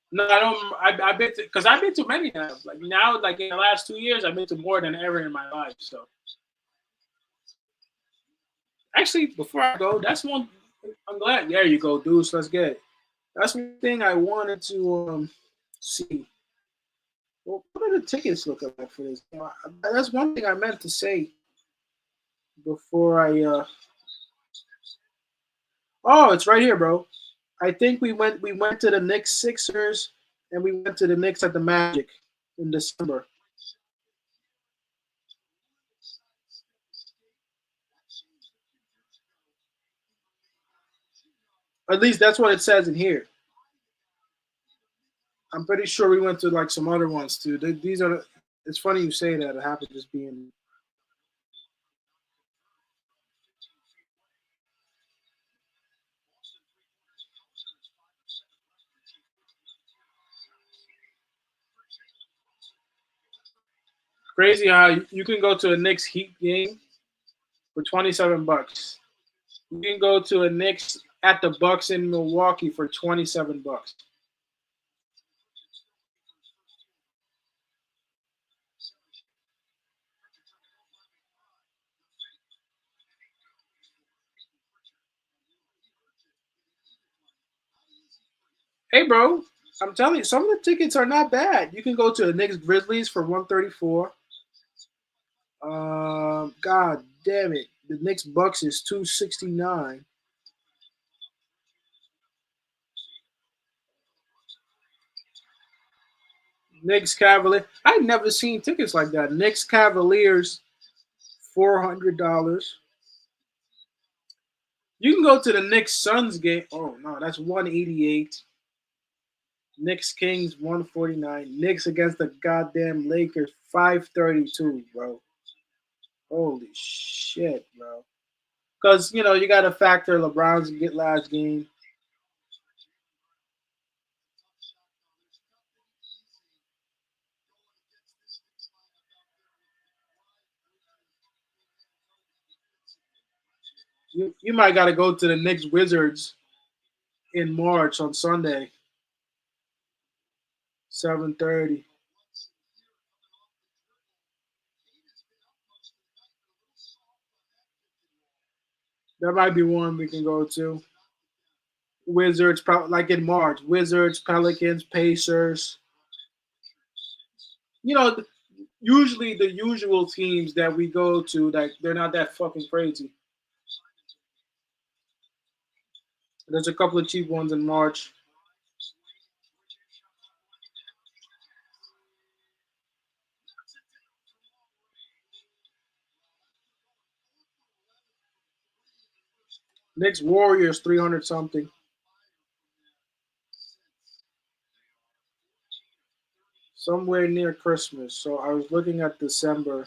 No, I don't. I've been to because I've been to many now. Like now, like in the last 2 years, I've been to more than ever in my life. So actually, before I go, that's one. I'm glad. There you go, dudes. Let's get it. That's one thing I wanted to see. Well, what are the tickets looking like for this? That's one thing I meant to say before I. Oh, it's right here, bro. I think we went to the Knicks Sixers and we went to the Knicks at the Magic in December. At least that's what it says in here. I'm pretty sure we went to like some other ones too. These are. It's funny you say that. It happened just being crazy how you can go to a Knicks Heat game for $27. You can go to a Knicks at the Bucks in Milwaukee for $27. Hey, bro, I'm telling you, some of the tickets are not bad. You can go to the Knicks Grizzlies for 134. God damn it, the Knicks Bucks is 269. Knicks Cavaliers. I've never seen tickets like that. Knicks Cavaliers, $400. You can go to the Knicks Suns game. Oh no, that's 188. Knicks Kings 149. Knicks against the goddamn Lakers 532, bro. Holy shit, bro. Because you got to factor LeBron's get last game. You might got to go to the Knicks Wizards in March on Sunday, 7:30. That might be one we can go to. Wizards, like in March. Wizards, Pelicans, Pacers. You know, usually the usual teams that we go to, that they're not that fucking crazy. There's a couple of cheap ones in March. Knicks Warriors 300 something. Somewhere near Christmas. So I was looking at December.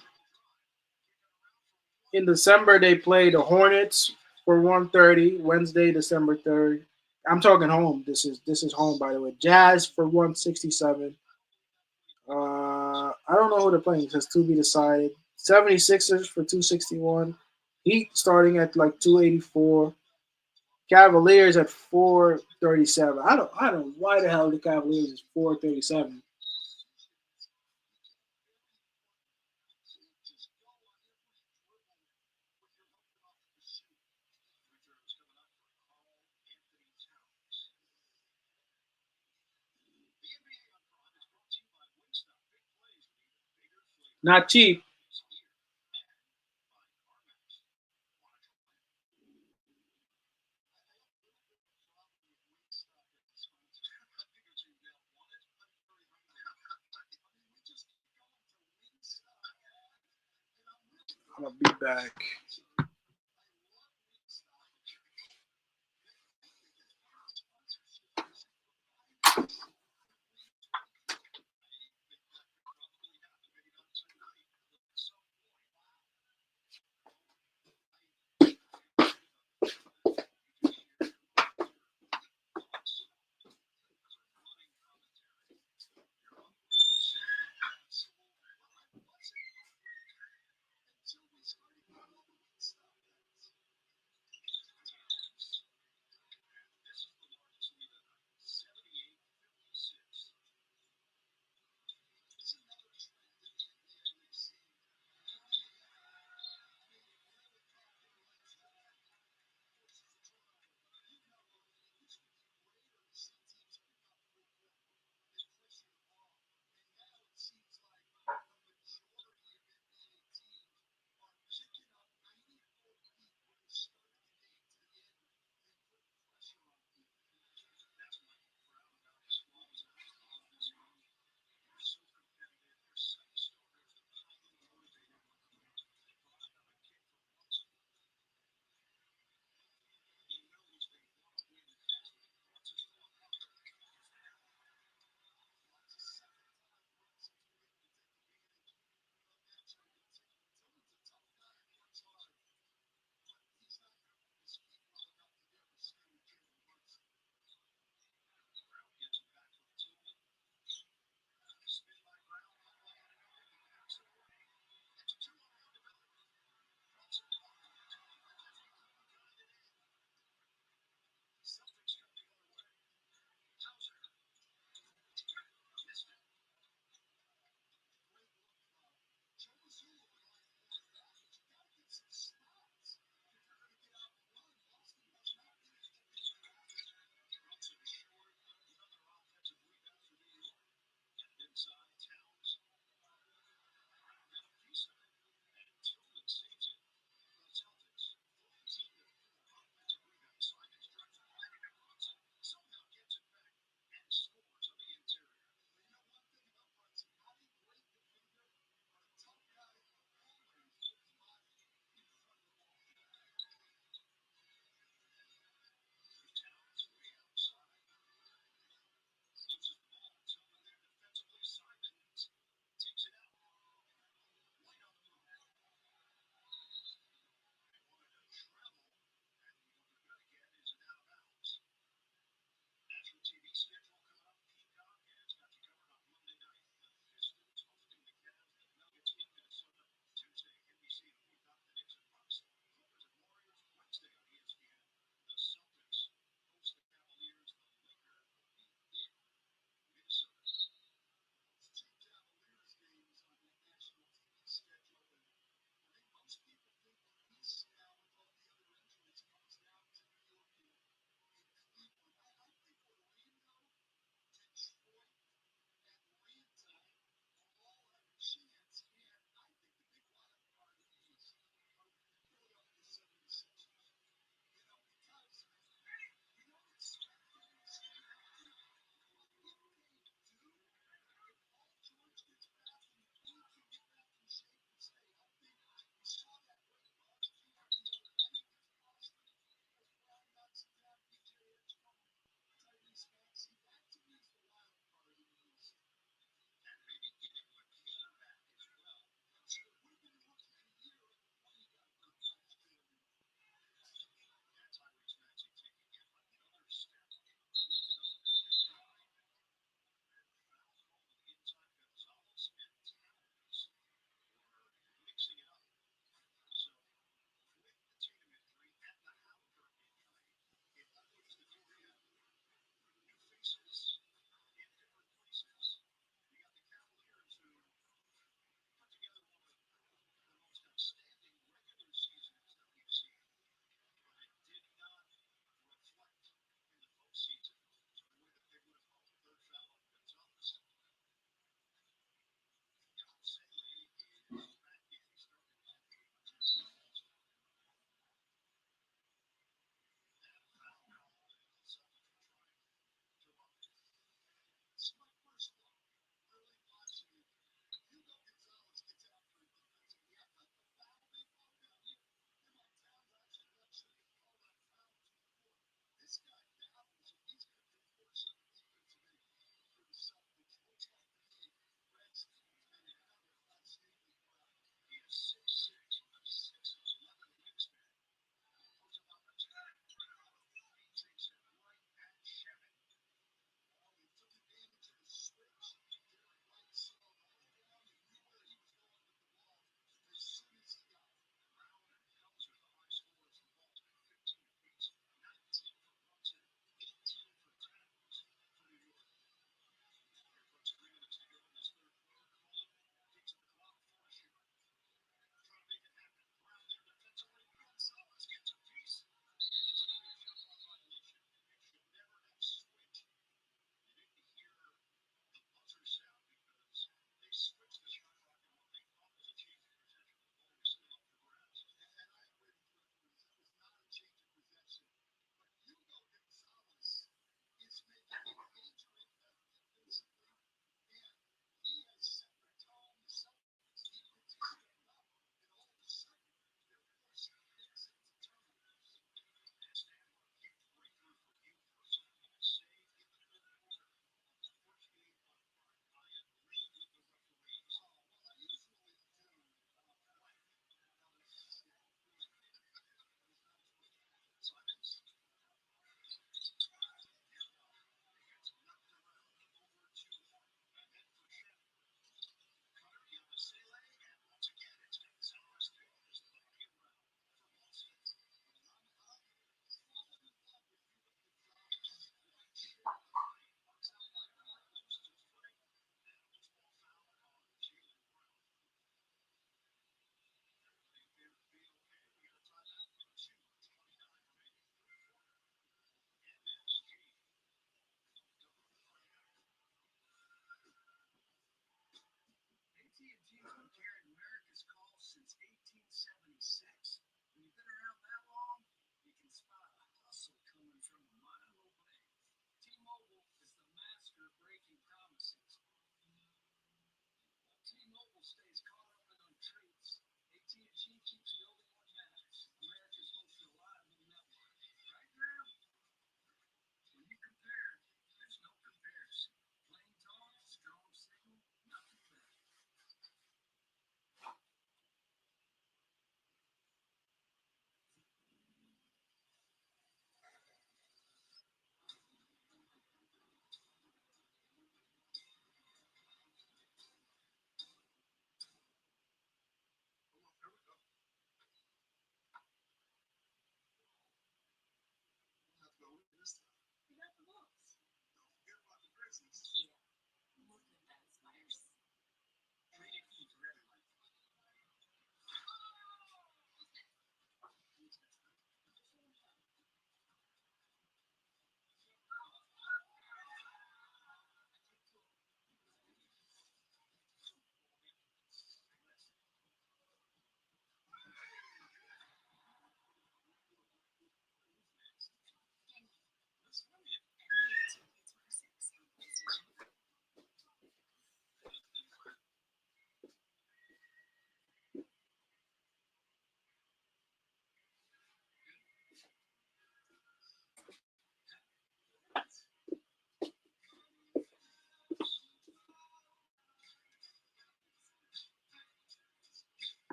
In December they play the Hornets for 130, Wednesday, December 3rd. I'm talking home. This is home, by the way. Jazz for 167. I don't know who they're playing. It says to be decided. 76ers for 261. Heat starting at like 284. Cavaliers at 437. I don't know why the hell the Cavaliers is 437. Not cheap. I'll be back.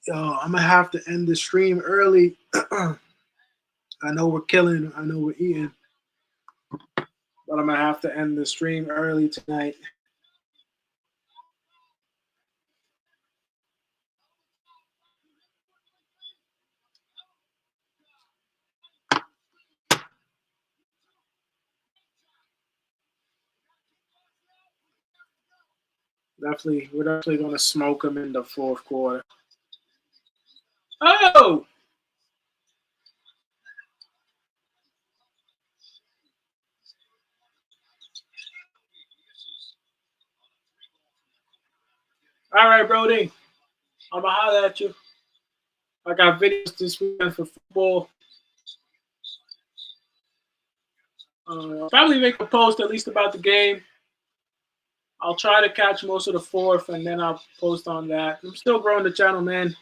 Yo, I'm gonna have to end the stream early. I know we're killing. I know we're eating, but I'm gonna have to end the stream early tonight. We're definitely gonna smoke them in the fourth quarter. Oh, all right, Brody. I'm gonna holler at you. I got videos this weekend for football. I'll probably make a post at least about the game. I'll try to catch most of the fourth, and then I'll post on that. I'm still growing the channel, man.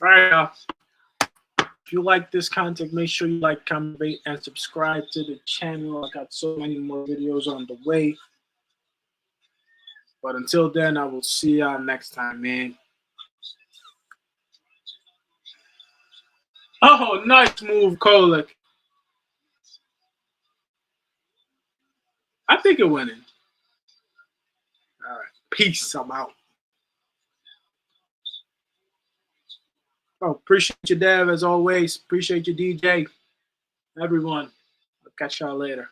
All right, y'all. If you like this content, make sure you like, comment, rate, and subscribe to the channel. I got so many more videos on the way. But until then, I will see y'all next time, man. Oh, nice move, Kolek. I think it went in. All right. Peace. I'm out. Oh, appreciate you, Dev, as always. Appreciate you, DJ. Everyone. I'll catch y'all later.